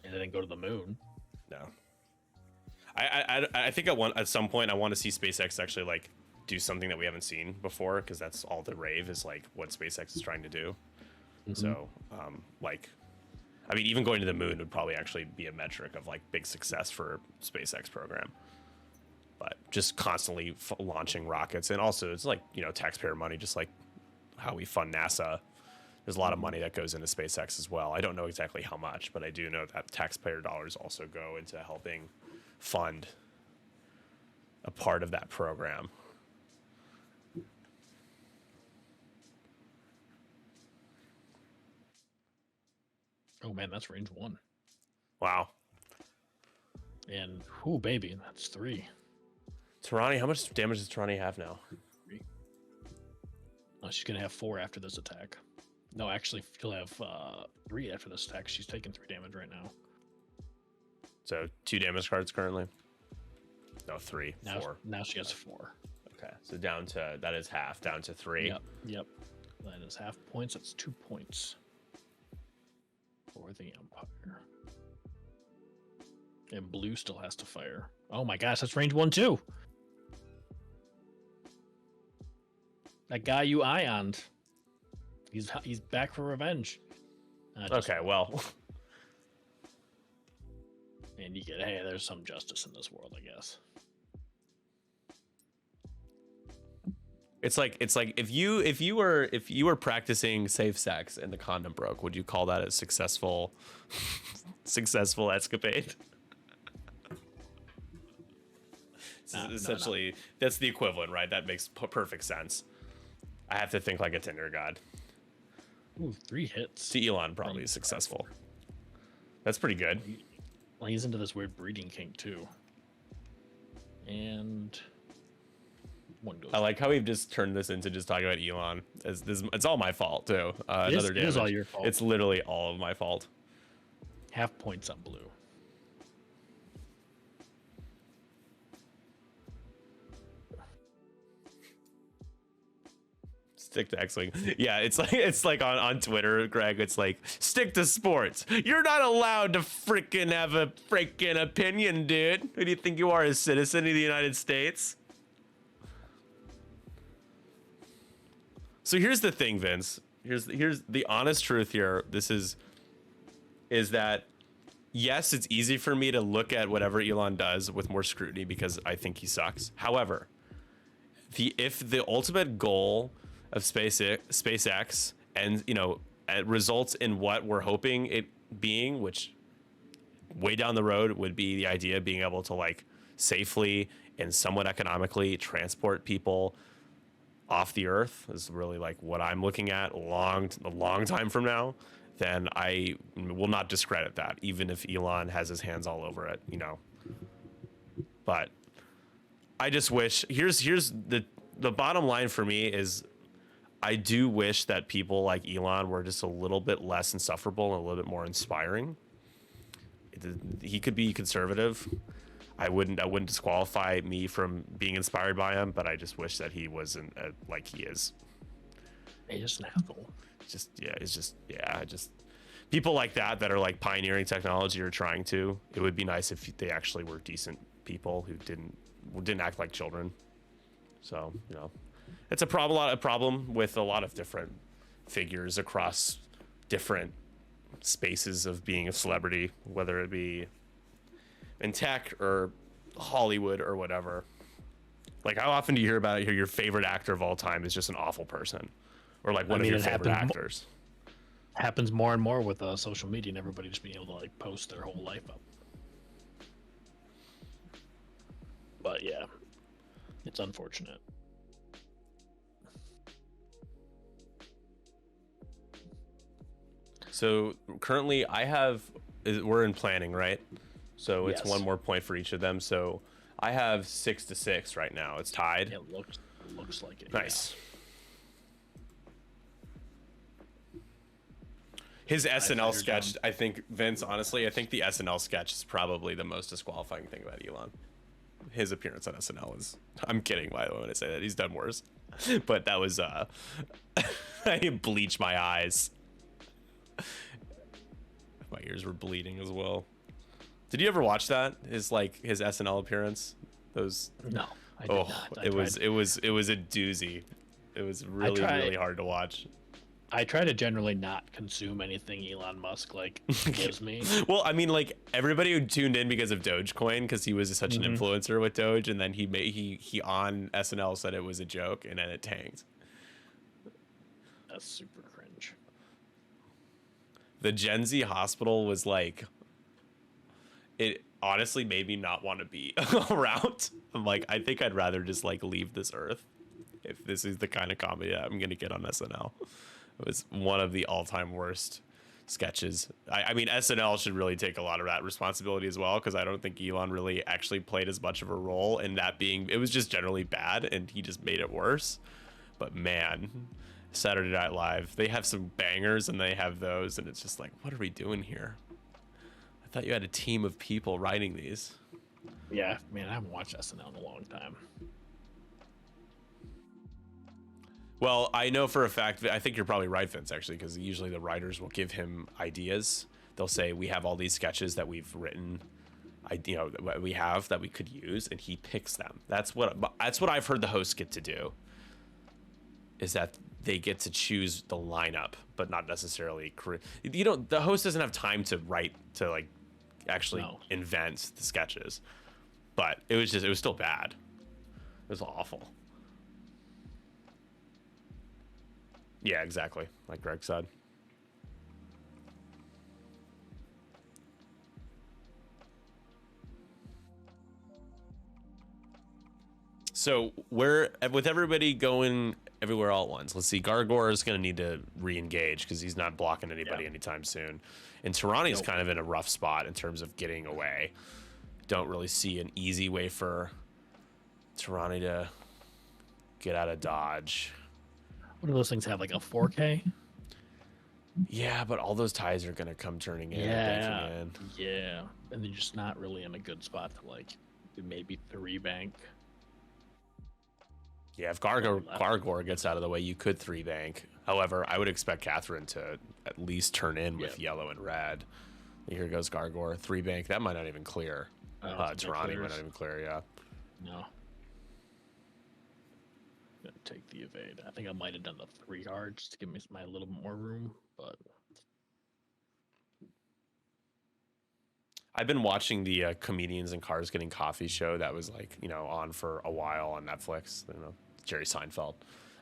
And then go to the moon. No. I think at some point I want to see SpaceX actually like do something that we haven't seen before, because that's all the rave is like what SpaceX is trying to do. So I mean, even going to the moon would probably actually be a metric of like big success for SpaceX program. But just constantly launching rockets, and also it's like taxpayer money, just like how we fund NASA. There's a lot of money that goes into SpaceX as well. I don't know exactly how much, but I do know that taxpayer dollars also go into helping fund a part of that program. Oh man, that's range 1. Wow. And baby, that's 3. Tirani, how much damage does Tirani have now? 3. Oh, she's gonna have 4 after this attack. No, actually, she'll have 3 after this attack. She's taking 3 damage right now. So 2 damage cards currently. No, 3, 4. Now she has 4. Okay, so that is half, down to 3. Yep. That is half points. That's 2 points for the Empire. And blue still has to fire. Oh my gosh, that's range 1 too. That guy you ioned. He's back for revenge. Okay, well. And you get, hey, there's some justice in this world, I guess. It's like if you were practicing safe sex and the condom broke, would you call that a successful escapade? Essentially, that's the equivalent, right? That makes perfect sense. I have to think like a Tinder god. Ooh, 3 hits. To Elon, probably is successful. That's pretty good. Well, he's into this weird breeding kink too. And one goes. I like how we've just turned this into just talking about Elon. It's all my fault too. Another damage. It is all your fault. It's literally all of my fault. Half points on blue. Stick to X-Wing. Yeah, it's like on Twitter, Greg, it's like, stick to sports. You're not allowed to freaking have a freaking opinion, dude. Who do you think you are, a citizen of the United States? So here's the thing, Vince. Here's the honest truth here. This is that yes, it's easy for me to look at whatever Elon does with more scrutiny because I think he sucks. However, if the ultimate goal of SpaceX and it results in what we're hoping it being, which way down the road would be the idea of being able to like safely and somewhat economically transport people off the Earth, is really like what I'm looking at a long time from now, then I will not discredit that, even if Elon has his hands all over it, But I just wish here's the bottom line for me is I do wish that people like Elon were just a little bit less insufferable and a little bit more inspiring. He could be conservative. I wouldn't disqualify me from being inspired by him, but I just wish that he wasn't like he is. He's just an asshole. Just people like that are like pioneering technology or trying to. It would be nice if they actually were decent people who didn't act like children. So, it's a problem with a lot of different figures across different spaces of being a celebrity, whether it be in tech or Hollywood or whatever. Like, how often do you hear your favorite actor of all time is just an awful person, or like one of your favorite actors? Happens more and more with social media and everybody just being able to like post their whole life up. But yeah, it's unfortunate. So currently we're in planning, right? So it's Yes. one more point for each of them. So I have 6-6 right now. It's tied. It looks like it. Nice. Yeah. His SNL sketch, I think, Vince, honestly, I think the SNL sketch is probably the most disqualifying thing about Elon. His appearance on SNL is, I'm kidding, by the way, when I say that. He's done worse. But that was, I bleached my eyes. My ears were bleeding as well. Did you ever watch that? His SNL appearance? No, I did not. It was a doozy. It was really hard to watch. I try to generally not consume anything Elon Musk gives me. Well, I mean, like everybody who tuned in because of Dogecoin, because he was such an influencer with Doge, and then he on SNL said it was a joke, and then it tanked. That's super cringe. The Gen Z hospital was like, it honestly made me not want to be around. I'm like, I think I'd rather just like leave this earth if this is the kind of comedy that I'm gonna get on SNL. It was one of the all-time worst sketches. I mean, SNL should really take a lot of that responsibility as well, because I don't think Elon really actually played as much of a role in that being. It was just generally bad, and he just made it worse. But man, Saturday Night Live, they have some bangers, and they have those, and it's just like, what are we doing here? I thought you had a team of people writing these. Yeah, man, I haven't watched SNL in a long time. Well, I know for a fact, I think you're probably right, Vince, actually, because usually the writers will give him ideas. They'll say, we have all these sketches that we've written, that we have that we could use, and he picks them. That's what I've heard the hosts get to do, is that they get to choose the lineup, but not necessarily the host doesn't have time to write, to like actually invent the sketches. But it was still bad. It was awful. Yeah, exactly. Like Greg said. So we're with everybody going everywhere all at once. Let's see. Gargor is going to need to re-engage because he's not blocking anybody anytime soon. And Tirani's kind of in a rough spot in terms of getting away. Don't really see an easy way for Tirani to get out of dodge. What do those things have, like a 4K? Yeah, but all those ties are going to come turning in. And Yeah. And they're just not really in a good spot to, like, maybe 3-bank. Yeah, if Gargor gets out of the way, you could 3-bank. However, I would expect Catherine to at least turn in with yellow and red. Here goes Gargor. 3-bank. That might not even clear. Tirani might not even clear, yeah. No. Gonna take the evade. I think I might have done the 3 card just to give me my little bit more room, but I've been watching the Comedians in Cars Getting Coffee show that was like, on for a while on Netflix. Jerry Seinfeld.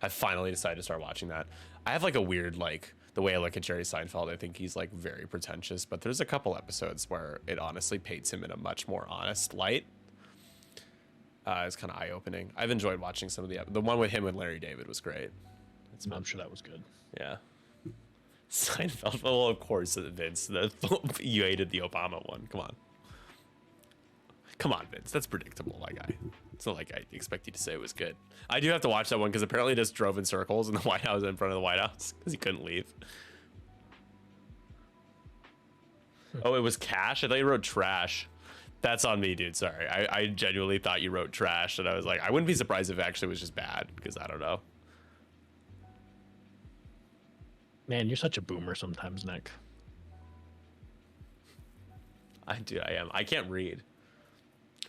I finally decided to start watching that. I have like a weird, like, the way I look at Jerry Seinfeld, I think he's like very pretentious, but there's a couple episodes where it honestly paints him in a much more honest light. It's kind of eye-opening. I've enjoyed watching some of the one with him and Larry David was great. I'm sure that was good. Yeah. Seinfeld. Well, of course, Vince. You hated the Obama one. Come on, Vince. That's predictable, my guy. It's not like I expect you to say it was good. I do have to watch that one because apparently he just drove in circles in the White House, in front of the White House, because he couldn't leave. Oh, it was Cash? I thought you wrote trash. That's on me, dude. Sorry. I genuinely thought you wrote trash, and I was like, I wouldn't be surprised if it actually was just bad, because I don't know. Man, you're such a boomer sometimes, Nick. I am. I can't read.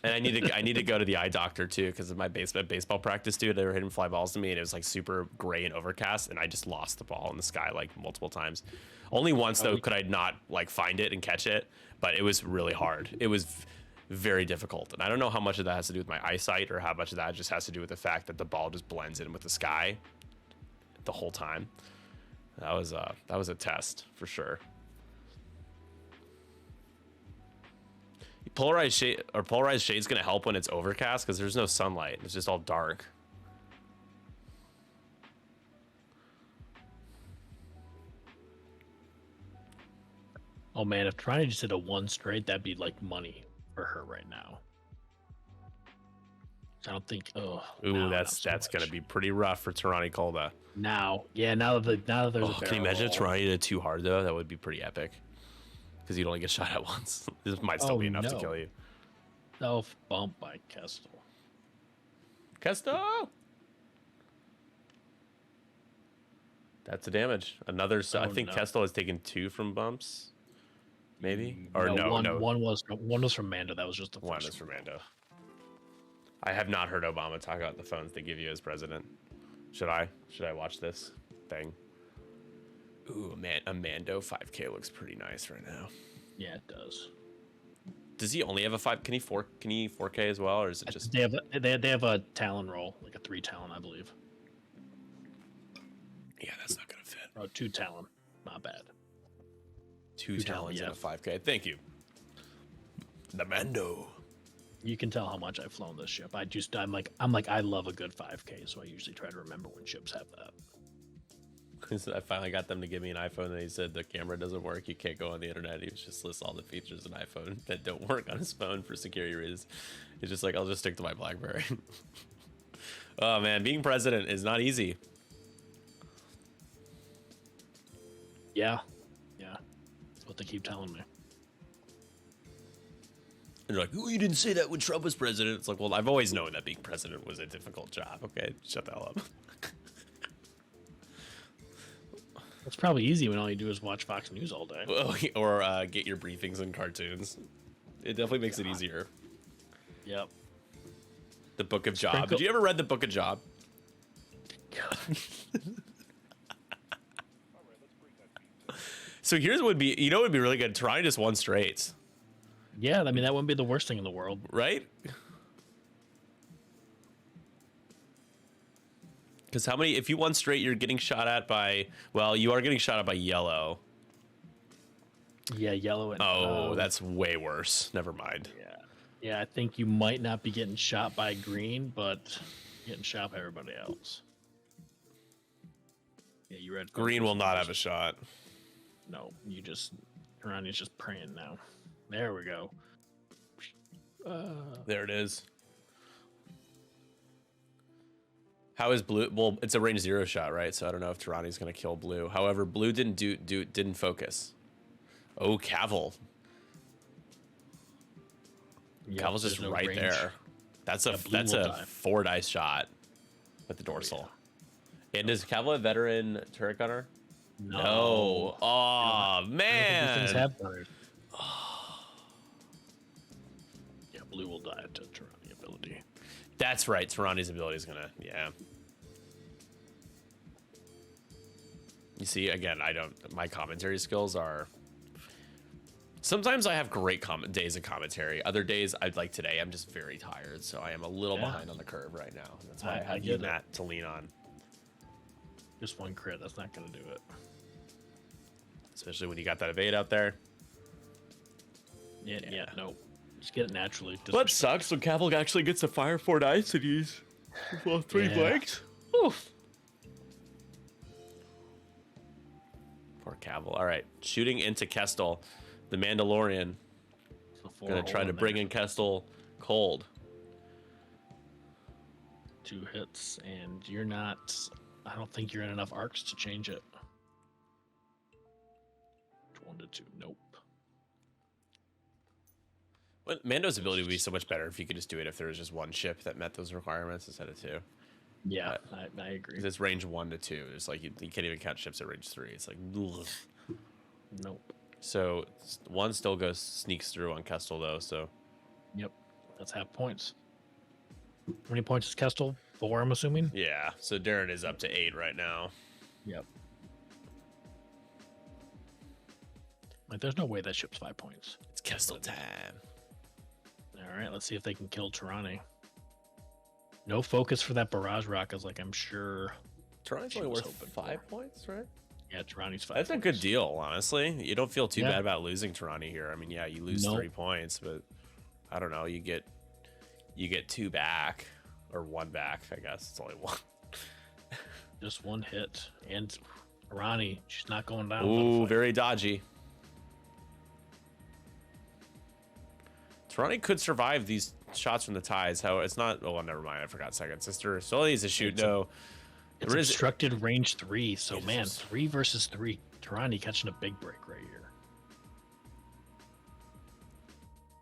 And I need to go to the eye doctor too, because of my baseball practice, dude. They were hitting fly balls to me, and it was like super gray and overcast, and I just lost the ball in the sky like multiple times. Only once though could I not like find it and catch it, but it was really hard. It was very difficult, and I don't know how much of that has to do with my eyesight or how much of that just has to do with the fact that the ball just blends in with the sky the whole time. That was a test for sure. Polarized shade's gonna help when it's overcast because there's no sunlight. It's just all dark. Oh man, if Trina just did a 1 straight, that'd be like money for her right now. I don't think. Oh, ooh, that's gonna be pretty rough for Tirani Kolda. Now that there's a barrel. Can you imagine if Tirani did it too hard though? That would be pretty epic. Because you'd only get shot at once. This might still be enough to kill you. Self bump by Kestel. Kestel! That's the damage. Another. I think Kestel has taken 2 from bumps. Maybe? Or no. One was from Mando. That was just the first one. One was from Mando. I have not heard Obama talk about the phones they give you as president. Should I watch this thing? Ooh, a Mando 5K looks pretty nice right now. Yeah, it does. Does he only have a 5? Can he 4K as well, or is it just? They have a Talon roll, like a 3 Talon, I believe. Yeah, that's not gonna fit. Oh, 2 Talon, not bad. 2 Talons and a 5K. Thank you. The Mando. You can tell how much I've flown this ship. I'm like I love a good 5K, so I usually try to remember when ships have that. I finally got them to give me an iPhone, and he said the camera doesn't work. You can't go on the internet. He was just lists all the features of an iPhone that don't work on his phone for security reasons. He's just like, I'll just stick to my BlackBerry. Oh man, being president is not easy. Yeah, that's what they keep telling me. And they're like, oh, you didn't say that when Trump was president. It's like, well, I've always known that being president was a difficult job. Okay, shut the hell up. It's probably easy when all you do is watch Fox News all day. Or get your briefings and cartoons. It definitely makes it easier. Yep. The Book of Job. Did you ever read the Book of Job? So here's what would be, what would be really good? Try just 1 straight. Yeah, I mean, that wouldn't be the worst thing in the world. Right? Because if you 1 straight, you're getting shot at by, you are getting shot at by yellow. Yeah, yellow and... Oh, that's way worse. Never mind. Yeah, I think you might not be getting shot by green, but getting shot by everybody else. Yeah, you read. Green will not have a shot. No, you just Ronnie's just praying now. There we go. There it is. How is blue? Well, it's a range 0 shot, right? So I don't know if Tarani's gonna kill blue. However, blue didn't focus. Oh, Cavill. Yep, Cavill's just no right range. there. That's a 4 dice shot with the dorsal. And is Cavill a veteran turret gunner? No. Oh man. These things have gunners. Yeah, blue will die to Tarani ability. That's right. Tarani's ability is gonna. Yeah. You see, again, my commentary skills are. Sometimes I have great days of commentary. Other days, like today, I'm just very tired, so I am a little behind on the curve right now. That's why I have you, Matt, to lean on. Just one crit, that's not going to do it. Especially when you got that evade out there. Yeah, no. Just get it naturally. But sucks when Cavill actually gets to fire 4 dice and he's 3 blanks. Oof. Poor Cavill. All right, shooting into Kestel. The Mandalorian gonna try to bring in Kestel cold. 2 hits, and you're not. I don't think you're in enough arcs to change it. 1 to 2, nope. Well, Mando's ability would be so much better if you could just do it if there was just 1 ship that met those requirements instead of 2. Yeah, I agree. Because it's range 1 to 2. It's like you can't even count ships at range 3. It's like, ugh. Nope. So 1 still sneaks through on Kestel though. So yep, that's half points. How many points is Kestel? 4, I'm assuming. Yeah. So Darren is up to 8 right now. Yep. Like, there's no way that ship's 5 points. It's Kestel time. All right, let's see if they can kill Tarani. No focus for that barrage rock, is like I'm sure. Tarani's only worth 5 points, right? Yeah, Tarani's 5. That's a good deal, honestly. You don't feel too bad about losing Tarani here. I mean, yeah, you lose 3 points, but I don't know. You get 2 back or 1 back. I guess it's only 1. Just 1 hit, and Tarani, she's not going down. Ooh, very dodgy. Tarani could survive these shots from the ties. How it's not. Oh, never mind. I forgot. Second sister still needs to shoot. No. It's obstructed range 3, so man, 3 versus 3. Tarani catching a big break right here.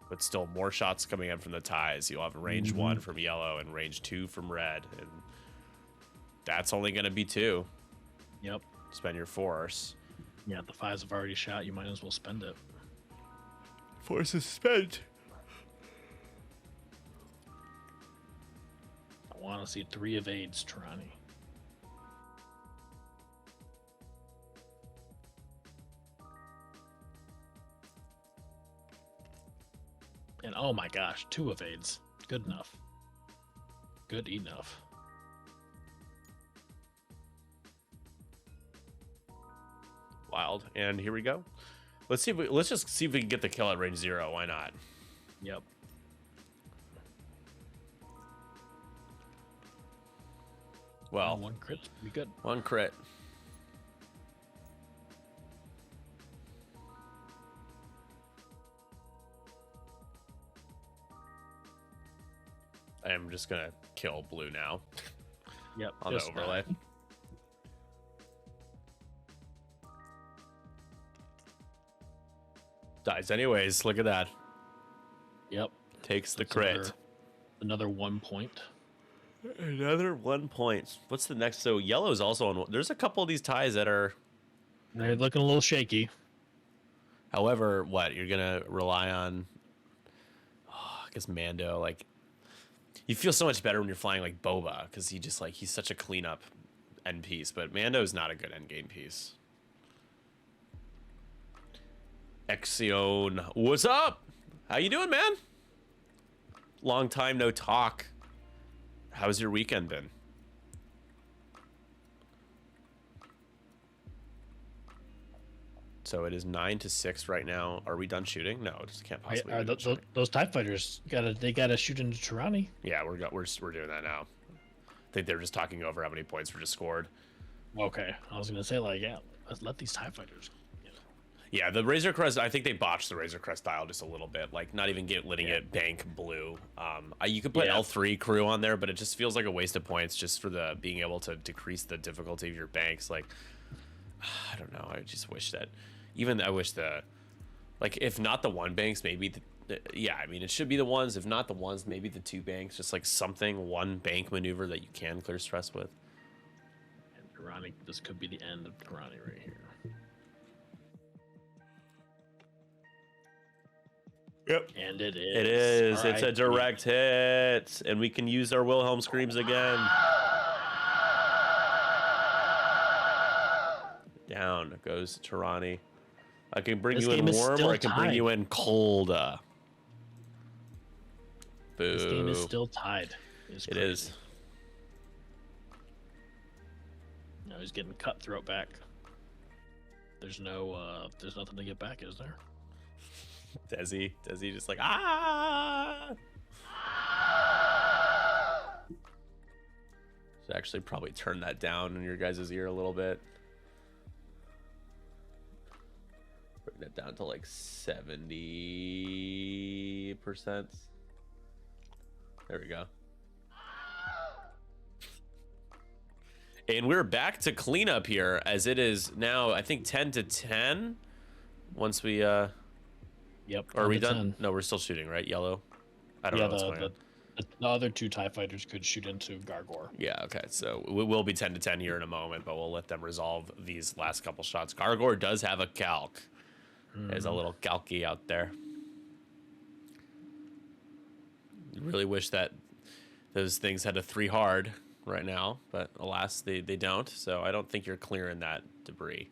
But still, more shots coming in from the ties. You'll have range 1 from yellow and range 2 from red, and that's only going to be 2. Yep. Spend your force. Yeah, the 5s have already shot. You might as well spend it. Force is spent. I want to see 3 evades, Tarani. And oh my gosh, 2 evades. Good enough. Good enough. Wild. And here we go. Let's just see if we can get the kill at range 0. Why not? Yep. Well, 1 crit. Be good. 1 crit. I'm just gonna kill blue now. Yep. On the overlay. Dies anyways. Look at that. Yep. Takes the crit. Another 1 point. Another 1 point. What's the next? So yellow's also on. There's a couple of these ties that are. They're looking a little shaky. However, what you're gonna rely on? Oh, I guess Mando. Like, you feel so much better when you're flying like Boba because he's such a cleanup end piece. But Mando's not a good end game piece. Exione, what's up? How you doing, man? Long time no talk. How's your weekend been? So it is 9-6 right now. Are we done shooting? No, it just can't possibly. Are be done shooting. those TIE fighters gotta shoot into Tirani? Yeah, we're doing that now. I think they're just talking over how many points were just scored. Okay, I was gonna say like, yeah, let's let these TIE fighters. Yeah, the Razor Crest, I think they botched the Razor Crest dial just a little bit. Like, not even letting it bank blue. You could put L3 crew on there, but it just feels like a waste of points just for the being able to decrease the difficulty of your banks. Like, I don't know. I just wish that, I wish like, if not the 1 banks, maybe yeah, I mean, it should be the ones. If not the ones, maybe the 2 banks. Just like something, 1 bank maneuver that you can clear stress with. And Tirani, this could be the end of Tirani right here. Yep. And it is. It is. All It's right. a direct hit. And we can use our Wilhelm screams again. Down goes Tirani. I can bring This you in game is warm, still or I can bring tied. you in cold. Boo. This game is still tied. It is. Now he's getting cutthroat back. There's nothing to get back, is there? Desi just like, ah! Should actually probably turn that down in your guys' ear a little bit. Bring that down to like 70%. There we go. And we're back to cleanup here, as it is now, I think 10-10. Once we Yep. are we 10 to done? 10. No, we're still shooting, right? Yellow. I don't Yeah, know what's going on. the other 2 TIE fighters could shoot into Gargor. Yeah, okay. So we will be 10-10 here in a moment, but we'll let them resolve these last couple shots. Gargor does have a calc. There's a little calcy out there. Really wish that those things had a 3 hard right now, but alas, they don't. So I don't think you're clearing that debris.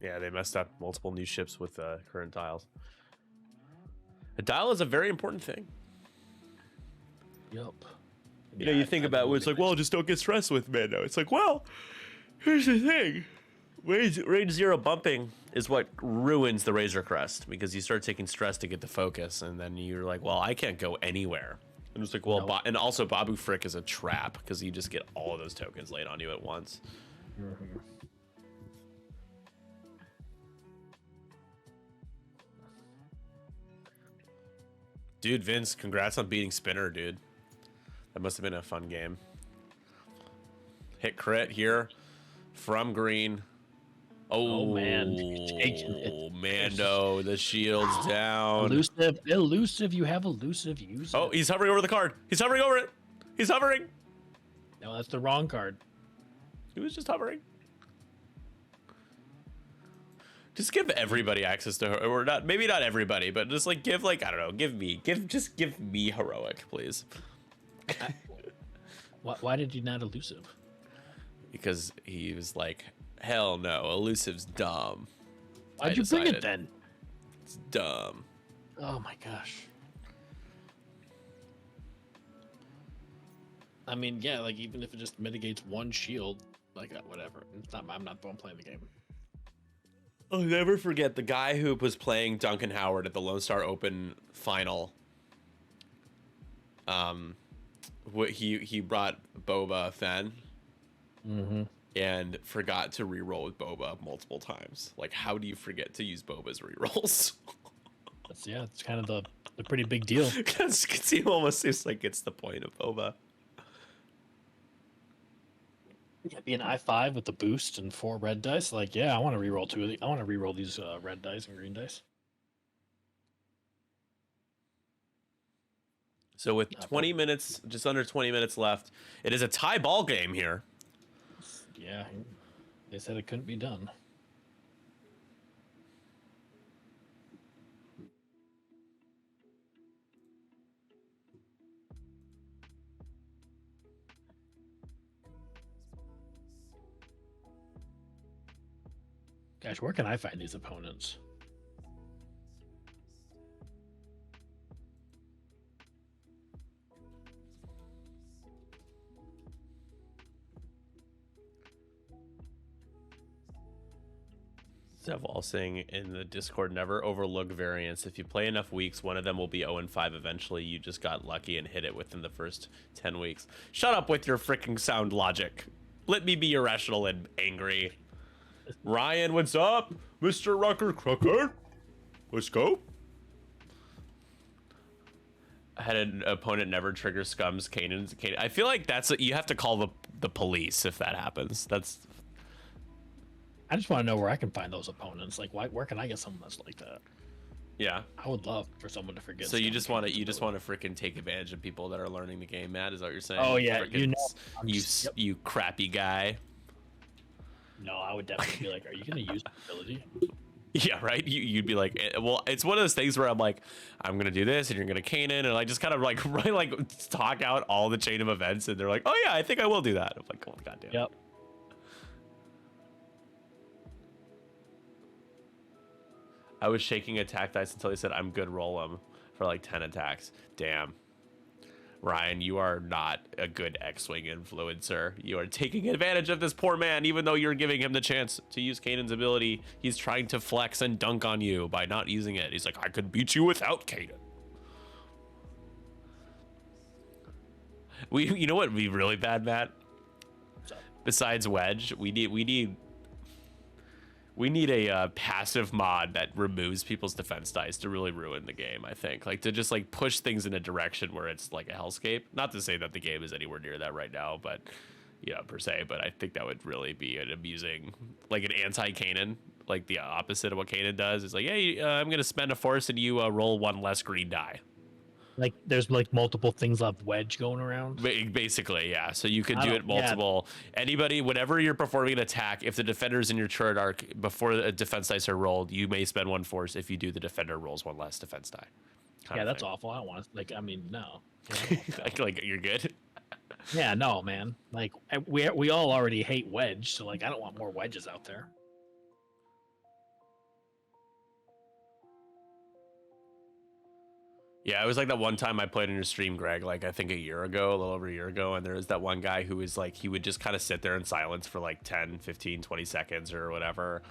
Yeah, they messed up multiple new ships with current dials. A dial is a very important thing. Yep. You know, you think about it, it's like, well, just don't get stressed with Mando. It's like, well, here's the thing. Range 0 bumping is what ruins the Razor Crest, because you start taking stress to get the focus, and then you're like, well, I can't go anywhere. And it's like, well, and also Babu Frick is a trap, because you just get all of those tokens laid on you at once. Mm-hmm. Dude, Vince, congrats on beating Spinner, dude. That must have been a fun game. Hit crit here from green. Oh, man. Mando, the shield's down. Elusive, you have elusive, use it. Oh, he's hovering over the card. He's hovering over it. He's hovering. No, that's the wrong card. He was just hovering. Just give everybody access to her, or not, maybe not everybody, but just like give, like, I don't know, just give me heroic, please. Why did you not elusive? Because he was like, hell no, elusive's dumb. Why'd you bring it then? It's dumb. Oh my gosh. I mean, yeah, like even if it just mitigates 1 shield, like whatever. It's not. I'm not the one playing the game. I'll never forget the guy who was playing Duncan Howard at the Lone Star Open final. He brought Boba Fett and forgot to reroll with Boba multiple times. Like, how do you forget to use Boba's rerolls? It's kind of the pretty big deal. Because he almost seems like it's the point of Boba. Yeah, be an I5 with the boost and 4 red dice. Like, yeah, I want to reroll 2 of the. I want to reroll these red dice and green dice. So with 20 minutes, just under 20 minutes left, it is a tie ball game here. Yeah, they said it couldn't be done. Gosh, where can I find these opponents? Zeval saying in the Discord, never overlook variance. If you play enough weeks, one of them will be 0-5 eventually. You just got lucky and hit it within the first 10 weeks. Shut up with your freaking sound logic. Let me be irrational and angry. Ryan, what's up? Mr. Rucker Crooker? Let's go. I had an opponent never trigger scums Kanan. I feel like you have to call the police if that happens. I just want to know where I can find those opponents. Like, where can I get someone that's like that? Yeah. I would love for someone to forget. So you just want to freaking take advantage of people that are learning the game, Matt? Is that what you're saying? Oh yeah, frickin', you crappy guy. No, I would definitely be like, are you gonna use ability? Yeah, right. You'd be like, well, it's one of those things where I'm like, I'm gonna do this, and you're gonna Kanan, and I just kind of like talk out all the chain of events, and they're like, oh yeah, I think I will do that. I'm like, oh goddamn. Yep. I was shaking attack dice until he said, I'm good, roll them for like 10 attacks. Damn. Ryan, you are not a good X-Wing influencer. You are taking advantage of this poor man, even though you're giving him the chance to use Kanan's ability. He's trying to flex and dunk on you by not using it. He's like, I could beat you without Kanan. You know what would be really bad, Matt? Besides Wedge, we need a passive mod that removes people's defense dice to really ruin the game, I think. Like, to just, like, push things in a direction where it's, like, a hellscape. Not to say that the game is anywhere near that right now, but, you know, per se. But I think that would really be an amusing, like, an anti-Kanan. Like, the opposite of what Kanan does. It's like, hey, I'm going to spend a force and you roll one less green die. Like, there's, like, multiple things of Wedge going around? Basically, yeah. So you could do it multiple. Yeah. Anybody, whenever you're performing an attack, if the defender's in your turret arc, before the defense dice are rolled, you may spend one force. If you do, the defender rolls one less defense die. Yeah, that's awful. I don't want to, like, I mean, no. like, you're good? Yeah, no, man. Like, we all already hate Wedge, so, like, I don't want more Wedges out there. Yeah, it was like that one time I played in your stream, Greg, like I think a little over a year ago, and there was that one guy who was like, he would just kind of sit there in silence for like 10, 15, 20 seconds or whatever.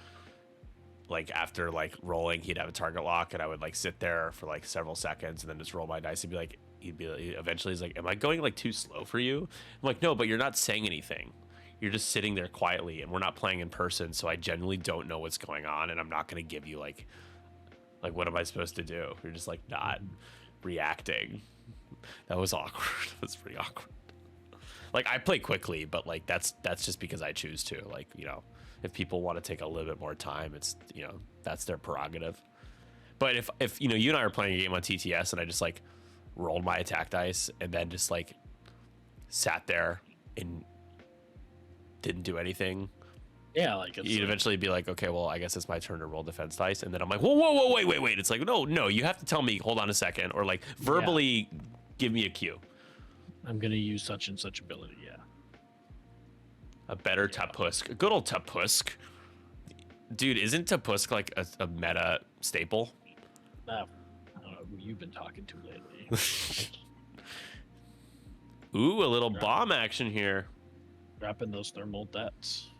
Like after like rolling, he'd have a target lock, and I would like sit there for like several seconds and then just roll my dice and be like, eventually he's like, am I going like too slow for you? I'm like, no, but you're not saying anything. You're just sitting there quietly, and we're not playing in person, so I genuinely don't know what's going on, and I'm not going to give you like what am I supposed to do? You're just like not reacting. That was awkward. It was pretty awkward. Like, I play quickly, but like that's just because I choose to. Like, you know, if people want to take a little bit more time, it's, you know, that's their prerogative. But if you know, you and I are playing a game on TTS and I just like rolled my attack dice and then just like sat there and didn't do anything, yeah, like you'd eventually be like, okay, well, I guess it's my turn to roll defense dice, and then I'm like, whoa, wait. It's like, no, you have to tell me, hold on a second, or like verbally give me a cue. I'm gonna use such and such ability, yeah. A better Tapusk, good old Tapusk, dude. Isn't Tapusk like a meta staple? I don't know who you've been talking to lately. Ooh, a little bomb action here. Dropping those thermal debts.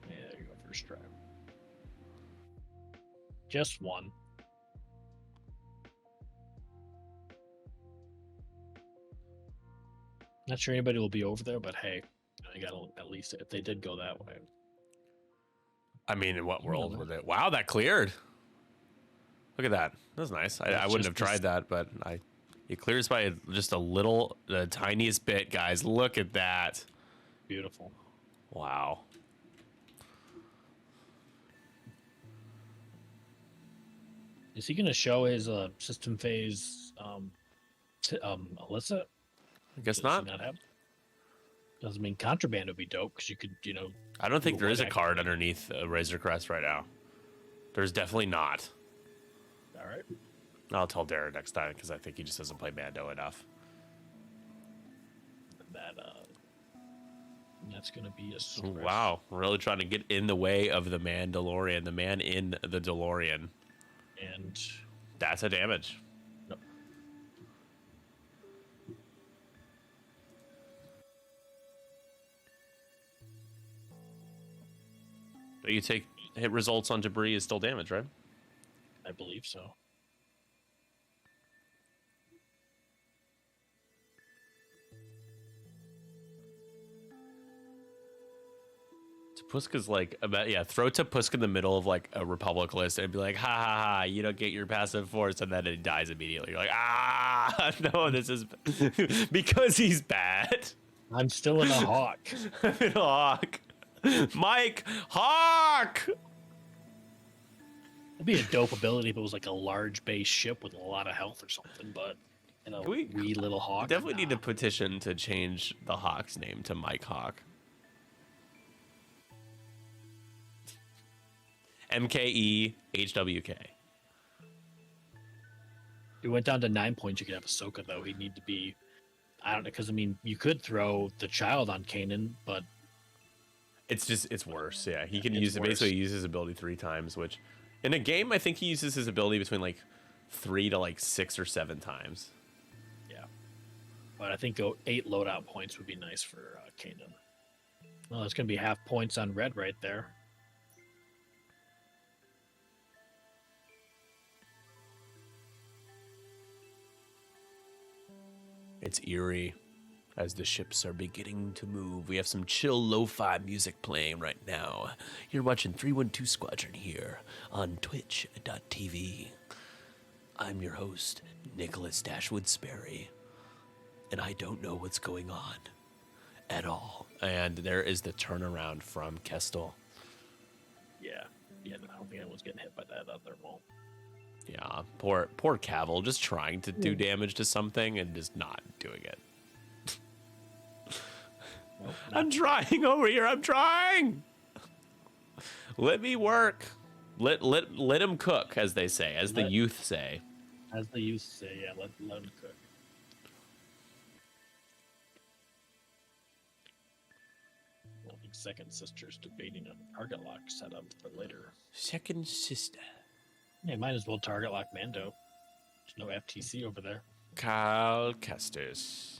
Yeah, there you go, first try. Just one. Not sure anybody will be over there, but hey, I gotta at least if they did go that way. I mean, in what world was it? Wow, that cleared. Look at that. That's nice. I wouldn't have tried that, but it clears by just the tiniest bit, guys. Look at that. Beautiful. Wow. Is he gonna show his system phase Alyssa? I guess not. Doesn't mean contraband would be dope because you could, you know. I don't think there is a card underneath Razor Crest right now. There's definitely not. All right. I'll tell Darren next time because I think he just doesn't play Mando enough. That That's going to be a Oh, stress. wow, really trying to get in the way of the Mandalorian, the man in the DeLorean. And That's a damage. no, But you take hit results on debris is still damage, right? I believe so. Tapuska's like about throw Tapuska in the middle of like a Republic list and be like, ha ha ha, you don't get your passive force, and then it dies immediately. You're like, ah, no, this is because he's bad. I'm still in a hawk. I'm in a hawk. Mike, hawk. It'd be a dope ability if it was like a large base ship with a lot of health or something, but in a wee little hawk. Definitely need to petition to change the hawk's name to Mike Hawk. MKEHWK. It went down to 9 points. You could have Ahsoka though. He'd need to be. I don't know, because I mean, you could throw the child on Kanan, but It's worse. Yeah, he can It's use it. worse. Basically, use his ability 3 times, which in a game I think he uses his ability between like 3 to like 6 or 7 times. yeah. But I think 8 loadout points would be nice for Kanan. Well, it's gonna be half points on red right there. It's eerie as the ships are beginning to move. We have some chill lo-fi music playing right now. You're watching 312 Squadron here on twitch.tv. I'm your host, Nicholas Dashwood Sperry, and I don't know what's going on at all. And there is the turnaround from Kestel. Yeah. Yeah, I don't think anyone's getting hit by that other wall. Yeah, poor Cavill, just trying to do damage to something and just not doing it. Nope, I'm trying over here. I'm trying. Let me work. Let him cook, as they say, as the youth say. As they used to say, yeah, let him cook. I think Second Sister's debating a target lock setup for later. Second sister. Yeah, might as well target lock Mando. There's no FTC over there. Cal Kestis.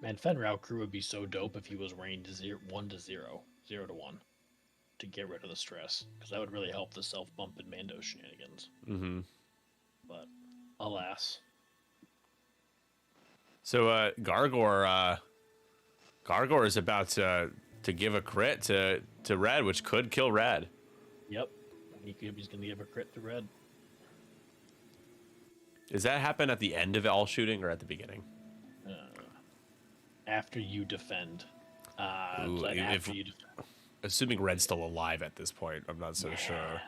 Man, Fenrau crew would be so dope if he was ranged 1 to 0, 0 to 1, to get rid of the stress, because that would really help the self bump and Mando shenanigans. Mm-hmm. But alas, So Gargor is about to give a crit to Red, which could kill Red. yep, he's gonna give a crit to Red. Does that happen at the end of all shooting or at the beginning? After you defend. Ooh, Like if- after you defend. Assuming Red's still alive at this point, I'm not so sure.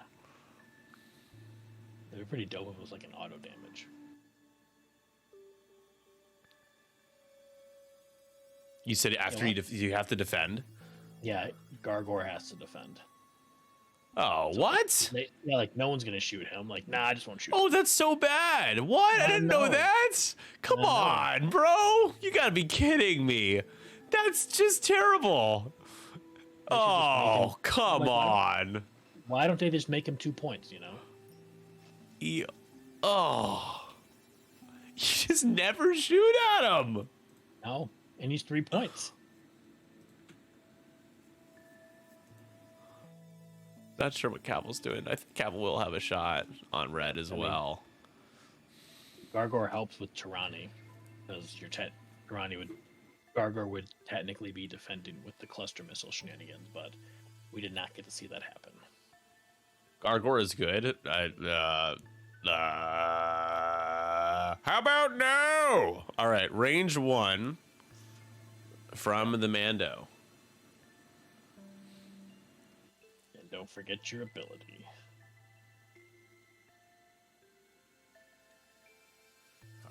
They were pretty dope if it was like an auto damage. You said after you have to defend. Yeah, Gargor has to defend. Oh, what? Yeah, like no one's gonna shoot him. Like, nah, I just won't shoot him. Oh, that's so bad. What? I didn't know know. that. Come on, bro. You gotta be kidding me. That's just terrible. Oh, come on. Why don't they just make him 2 points, you know? Oh. You just never shoot at him. No, and he's 3 points. Not sure what Cavill's doing. I think Cavill will have a shot on Red as well. Gargor helps with Tirani, because Gargor would technically be defending with the cluster missile shenanigans, but we did not get to see that happen. Gargor is good. How about no? All right, range 1 from the Mando. And don't forget your ability.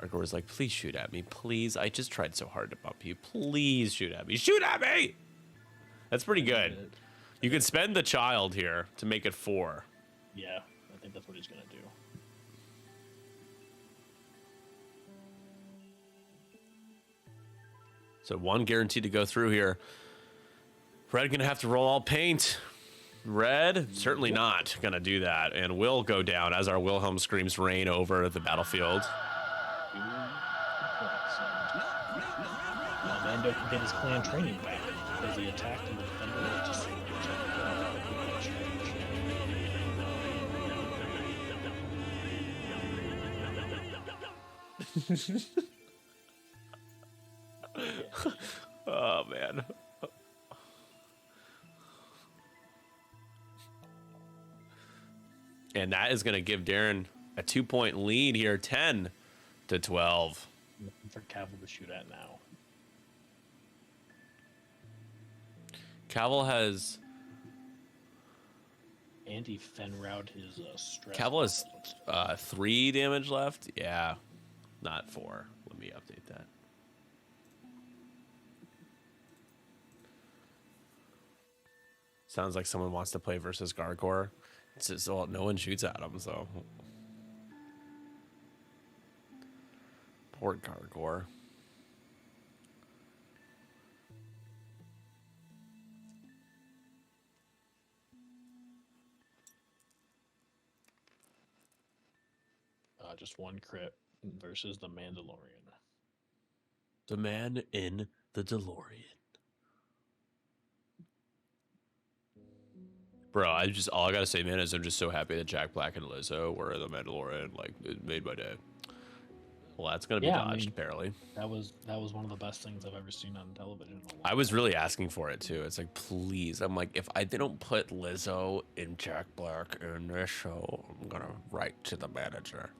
Gargor's like, please shoot at me. Please. I just tried so hard to bump you. Please shoot at me. Shoot at me! That's pretty good. You could spend the child here to make it 4. Yeah, I think that's what he's gonna do. So 1 guaranteed to go through here. Red gonna have to roll all paint. Red certainly not gonna do that, and will go down as our Wilhelm screams rain over the battlefield. Mando can get his clan training back because he attacked and defended it. Just Oh man. And that is going to give Darren a 2-point lead here, 10-12. looking for Cavill to shoot at now. Cavill has Andy Fenrout his stress. Cavill has 3 damage left. Yeah, not 4. Let me update that. Sounds like someone wants to play versus Gargor. It's just, well, no one shoots at him, so. Poor Gargor. Just 1 crit versus the Mandalorian. The man in the DeLorean. Bro, all I gotta say, man, is I'm just so happy that Jack Black and Lizzo were in the Mandalorian. Like, it made my day. Well, that's gonna be dodged, apparently. That was one of the best things I've ever seen on television. I was really asking for it too. It's like, please. I'm like, if they don't put Lizzo and Jack Black in this show, I'm gonna write to the manager.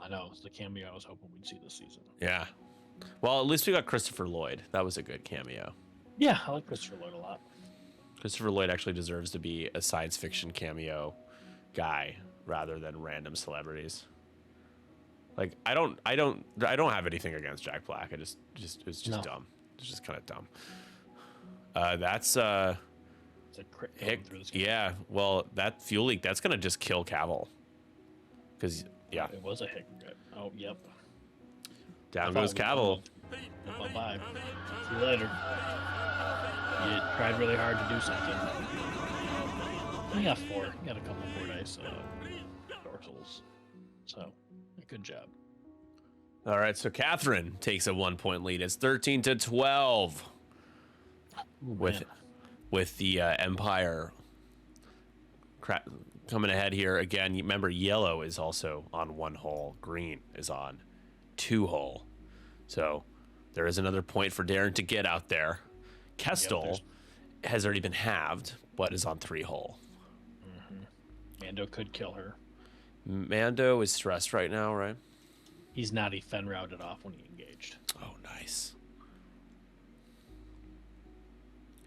I know, it's the cameo I was hoping we'd see this season. Yeah. Well, at least we got Christopher Lloyd. That was a good cameo. Yeah, I like Christopher Lloyd a lot. Christopher Lloyd actually deserves to be a science fiction cameo guy rather than random celebrities. Like, I don't have anything against Jack Black. It's just dumb. It's just kind of dumb. That's it's a crit going through the screen. Yeah. Well, that fuel leak, that's gonna just kill Cavill. Because yeah, It was a hit crit. Oh, yep. Down goes Cavill. Bye-bye. See you later. You tried really hard to do something. You got 4. You got a couple 4 dice dorsals. So, good job. All right, so Catherine takes a 1-point lead. It's 13-12. With the Empire coming ahead here again. Remember, yellow is also on 1 hole. Green is on 2 hole. So there is another point for Darren to get out there. Kestel has already been halved, but is on 3 hole. Mm-hmm. Mando could kill her. Mando is stressed right now, right? He's not. He Fen routed off when he engaged. Oh, nice.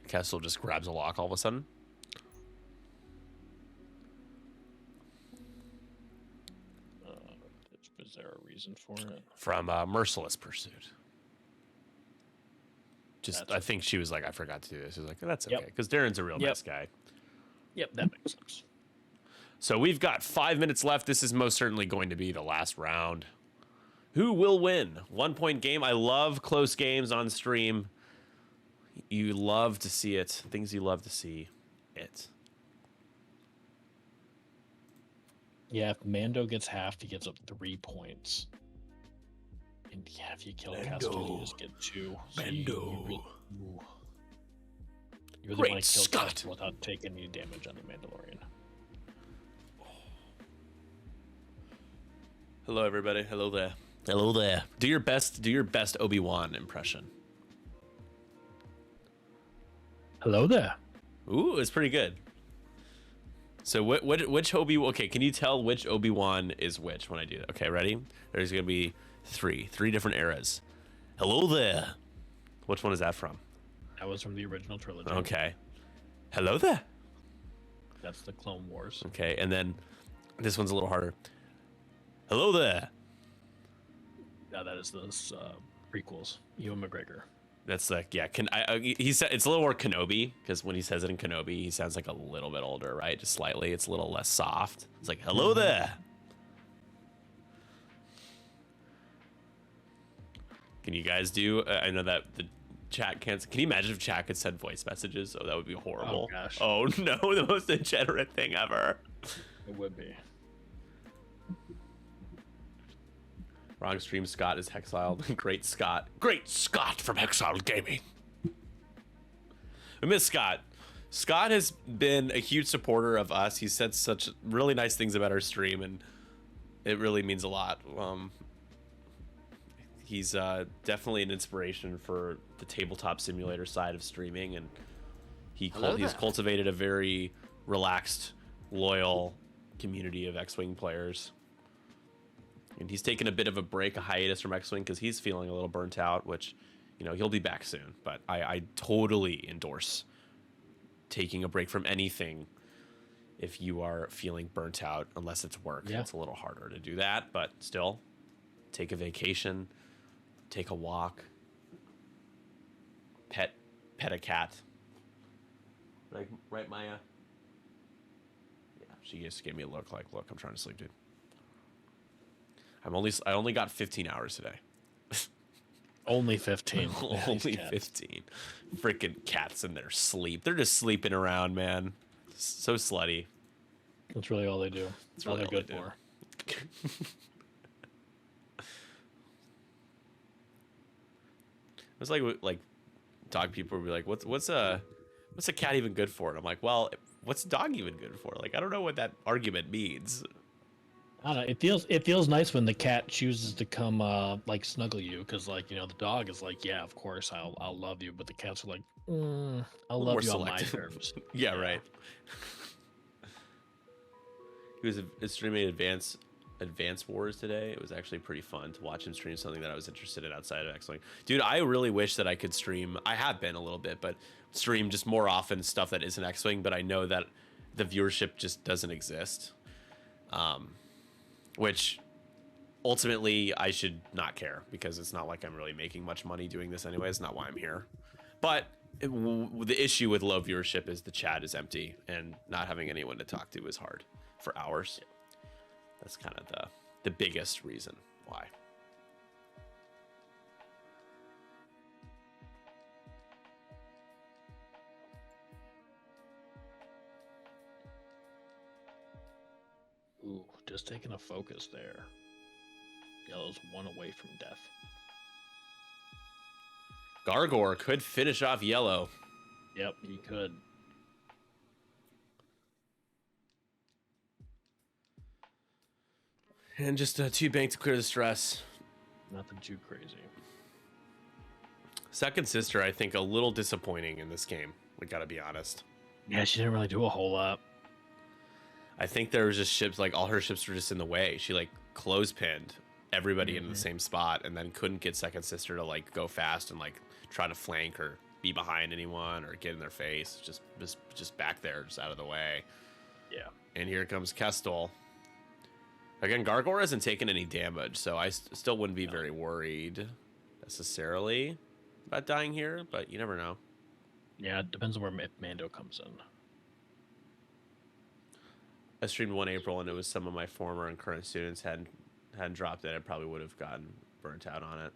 Kestel just grabs a lock all of a sudden. Is there a reason for it? From Merciless Pursuit. I think she was like, I forgot to do this. She was like, that's okay. Because Darren's a real nice guy. Yep, that makes sense. So we've got 5 minutes left. This is most certainly going to be the last round. Who will win? 1-point game. I love close games on stream. You love to see it. Things you love to see it. Yeah, if Mando gets half, he gets up 3 points. And yeah, if you kill Kestel, you just get 2. So Mando. You really want to kill Kestel without taking any damage on the Mandalorian. Hello, everybody. Hello there. Hello there. Do your best Obi-Wan impression. Hello there. Ooh, it's pretty good. So which Obi-Wan? Okay, can you tell which Obi-Wan is which when I do that? Okay, ready? There's gonna be three different eras. Hello there. Which one is that from? That was from the original trilogy. Okay. Hello there. That's the Clone Wars. Okay, and then this one's a little harder. Hello there. Yeah, that is the prequels. Ewan McGregor. That's like, yeah. He said it's a little more Kenobi because when he says it in Kenobi, he sounds like a little bit older, right? Just slightly. It's a little less soft. It's like, hello there. Can you guys do? I know that the chat can't. Can you imagine if chat could send voice messages? Oh, that would be horrible. Oh gosh. Oh no, the most degenerate thing ever. It would be. Wrong stream. Scott is Hexiled. Great Scott. Great Scott from Hexiled Gaming. I miss Scott. Scott has been a huge supporter of us. He said such really nice things about our stream, and it really means a lot. He's definitely an inspiration for the tabletop simulator side of streaming, and he's cultivated a very relaxed, loyal community of X-Wing players. And he's taken a bit of a break, a hiatus from X-Wing because he's feeling a little burnt out, which, you know, he'll be back soon. But I totally endorse taking a break from anything if you are feeling burnt out, unless it's work. Yeah. It's a little harder to do that, but still, take a vacation, take a walk, pet a cat. Right, Maya? Yeah, she just gave me a look like, look, I'm trying to sleep, dude. I only got 15 hours today. Only 15. Only 15. Freaking cats in their sleep. They're just sleeping around, man. So slutty. That's really all they do. That's really all they're all good they do. for. It's like dog people would be like, what's a cat even good for? And I'm like, well, what's a dog even good for? Like, I don't know what that argument means. I don't know. It feels nice when the cat chooses to come like snuggle you, because like, you know, the dog is like, yeah, of course I'll love you, but the cats are like, I'll love you on my terms. Yeah, right. He was streaming Advance Wars today. It was actually pretty fun to watch him stream something that I was interested in outside of X-Wing. Dude, I really wish that I could stream. I have been a little bit, but stream just more often stuff that isn't X-Wing. But I know that the viewership just doesn't exist. Which ultimately I should not care, because it's not like I'm really making much money doing this anyway. It's not why I'm here. But the issue with low viewership is the chat is empty, and not having anyone to talk to is hard for hours. That's kind of the biggest reason why. Ooh, just taking a focus there. Yellow's one away from death. Gargor could finish off Yellow. Yep, he could. And just 2 bank to clear the stress. Nothing too crazy. Second sister, I think, a little disappointing in this game. We gotta be honest. Yeah, she didn't really do a whole lot. I think there was just ships, like all her ships were just in the way. She like clothespinned everybody in the same spot, and then couldn't get second sister to like go fast and like try to flank or be behind anyone or get in their face. Just back there, just out of the way. Yeah. And here comes Kestel. Again, Gargor hasn't taken any damage, so I still wouldn't be very worried necessarily about dying here, but you never know. Yeah, it depends on where Mando comes in. I streamed 1 April, and it was some of my former and current students hadn't dropped it. I probably would have gotten burnt out on it.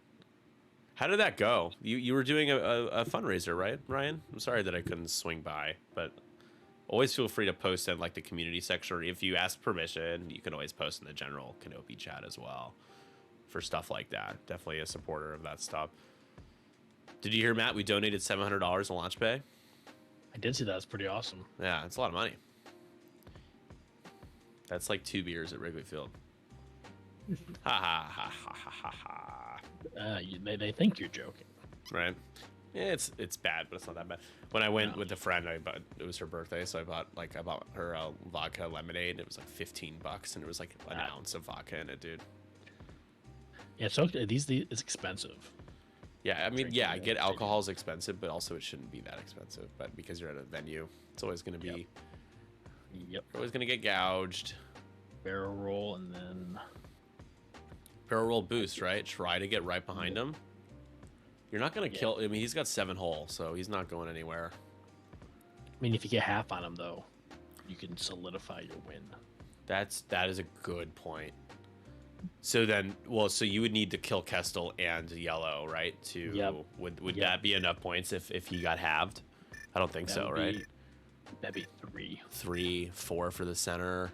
How did that go? You were doing a fundraiser, right, Ryan? I'm sorry that I couldn't swing by, but always feel free to post in like the community section, or if you ask permission, you can always post in the general Kenobi chat as well for stuff like that. Definitely a supporter of that stuff. Did you hear, Matt? We donated $700 to LaunchPay. I did see that. It's pretty awesome. Yeah, it's a lot of money. That's like 2 beers at Wrigley Field. Ha ha ha ha ha ha. They think you're joking. Right. Yeah, it's bad, but it's not that bad. When I went with a friend, it was her birthday, so I bought her vodka lemonade. And it was like $15, and it was like an ounce of vodka in it, dude. Yeah, so it's expensive. Yeah, I mean, yeah, I get alcohol is expensive, but also it shouldn't be that expensive. But because you're at a venue, it's always going to be. Yep. You're always going to get gouged. Barrel roll and then. Barrel roll boost, right? Try to get right behind him. You're not going to kill... I mean, he's got 7 hull, so he's not going anywhere. I mean, if you get half on him, though, you can solidify your win. That is a good point. So then, well, so you would need to kill Kestel and Yellow, right? Would that be enough points if he got halved? I don't think so, right? That'd be 3. 3, 4 for the center.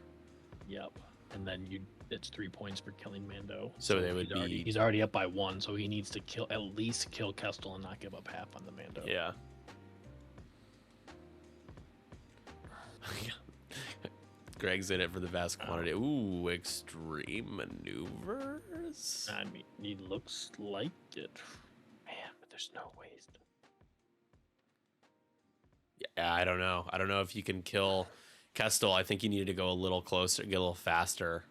Yep. And then it's 3 points for killing Mando. So they would be... He's already up by 1, so he needs to at least kill Kestel and not give up half on the Mando. Yeah. Greg's in it for the vast quantity. Ooh, extreme maneuvers. I mean, he looks like it. Man, but there's no ways. Yeah, I don't know. I don't know if you can kill Kestel. I think you needed to go a little closer, get a little faster.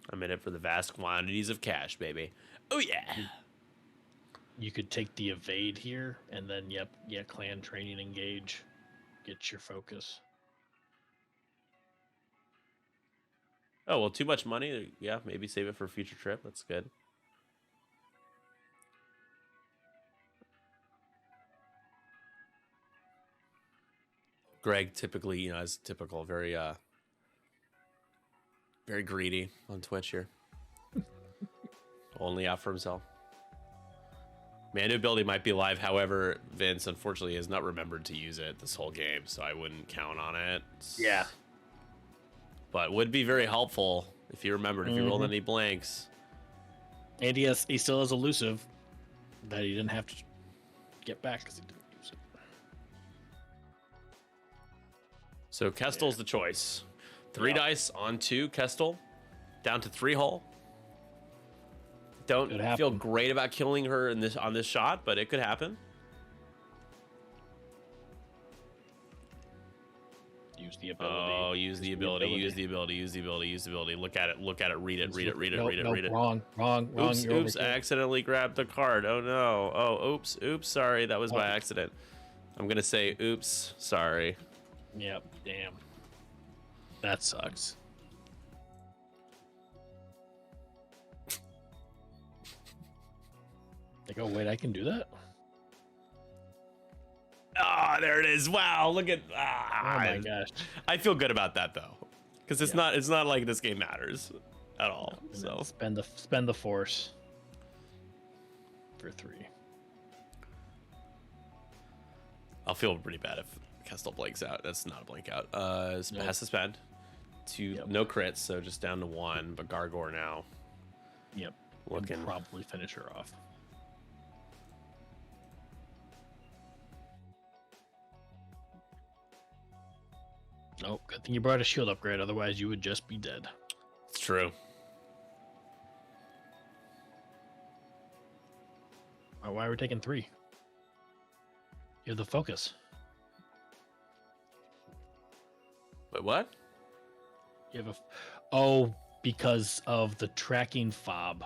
I'm in it for the vast quantities of cash, baby. Oh, yeah. You could take the evade here, and then, clan training engage. Get your focus. Oh, well, too much money. Yeah, maybe save it for a future trip. That's good. Greg typically, is typical, very greedy on Twitch here. Only out for himself. Mando ability might be live, however, Vince unfortunately has not remembered to use it this whole game, so I wouldn't count on it. Yeah. But would be very helpful if he remembered, if he rolled any blanks. And he still has elusive that he didn't have to get back because he didn't use it. So Kestel's the choice. 3 dice on 2, Kestel. Down to 3 hull. Don't feel great about killing her on this shot, but it could happen. Use the ability. Oh, use the ability. Look at it. Read it. Wrong. Oops, I accidentally grabbed the card. Oh no. Oh, oops, sorry. That was by accident. I'm going to say, oops, sorry. Yep, damn. That sucks. Like, oh wait, I can do that? Ah, there it is. Wow, look at Oh my gosh. I feel good about that though. Because it's not like this game matters at all. No, so spend the force for 3. I'll feel pretty bad if Kestel blanks out. That's not a blank out. Has to spend. No crits, so just down to 1, but Gargor now. Yep. Looking probably finish her off. Oh, good thing you brought a shield upgrade, otherwise you would just be dead. It's true. Why are we taking 3? You have the focus. Wait, what? You have because of the tracking fob.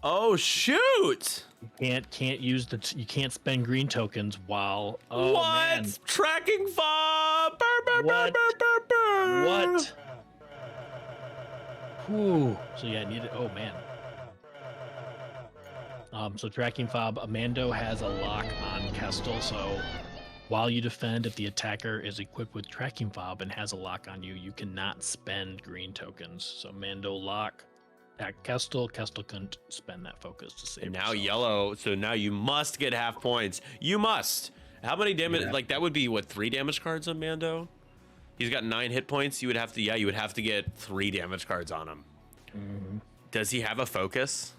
Oh shoot! You can't spend green tokens while. Oh, what? Man. Tracking fob! What? What? Whew. So yeah, I need it. Oh man. So tracking fob. Mando has a lock on Kestel, so while you defend, if the attacker is equipped with tracking fob and has a lock on you, you cannot spend green tokens. So Mando lock at Kestel. Kestel couldn't spend that focus to save. And now herself. Yellow. So now you must get half points. You must. How many damage? Yeah. Like that would be what, 3 damage cards on Mando? He's got 9 hit points. You would have to. Yeah, you would have to get 3 damage cards on him. Mm-hmm. Does he have a focus?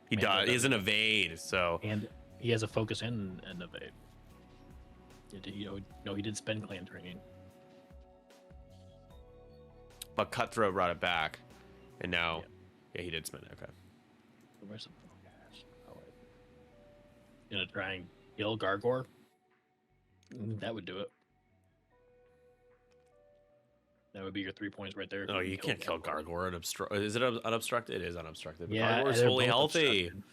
He does. He has an evade. So. And he has a focus and an evade. He did spend clan training. But Cutthroat brought it back, and now, yeah, he did spend it. Okay. Where's the focus? Oh, wait. Gonna try and kill Gargor? That would do it. That would be your 3 points right there. No, you can't kill Gargor. Is it unobstructed? It is unobstructed. But Yeah, Gargor's they're fully both healthy. obstructed.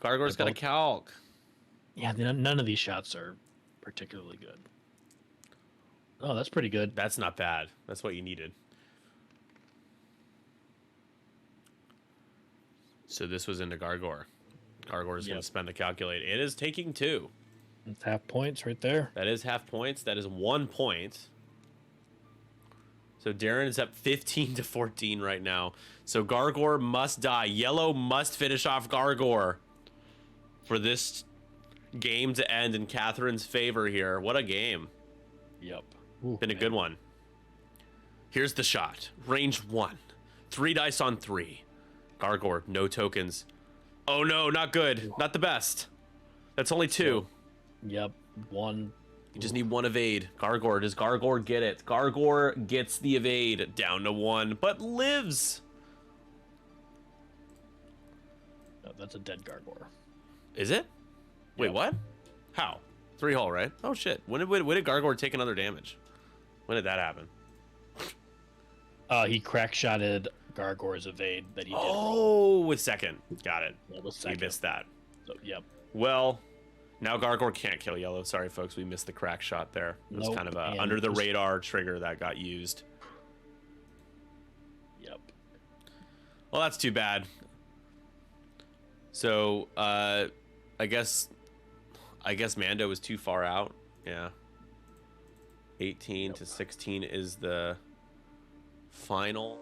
Gargor's got a calc. Yeah, none of these shots are particularly good. Oh, that's pretty good. That's not bad. That's what you needed. So this was into Gargor. Gargor is going Yep. to spend a calculate. It is taking 2. It's half points right there. That is half points. That is 1 point. So Darren is up 15 to 14 right now. So Gargor must die. Yellow must finish off Gargor for this game to end in Catherine's favor here. What a game. Yep. Been a good one. Here's the shot. Range 1. 3 dice on 3. Gargor, no tokens. Oh no, not good. Not the best. That's only 2. Yep. 1. You just need 1 evade. Gargor, does Gargor get it? Gargor gets the evade. Down to 1, but lives. No, that's a dead Gargor. Is it? Wait, Yep. what? How? 3 hull, right? Oh shit. When did Gargor take another damage? When did that happen? He crack-shotted Gargor's evade that he did roll. Oh, with second. Got it. Yeah, with We second. missed that. So, yep. Well, now Gargor can't kill yellow. Sorry, folks. We missed the crack shot there. It was Nope, kind of a and under the just- radar trigger that got used. Yep. Well, that's too bad. So, I guess Mando was too far out. Yeah. 18 to 16 is the final.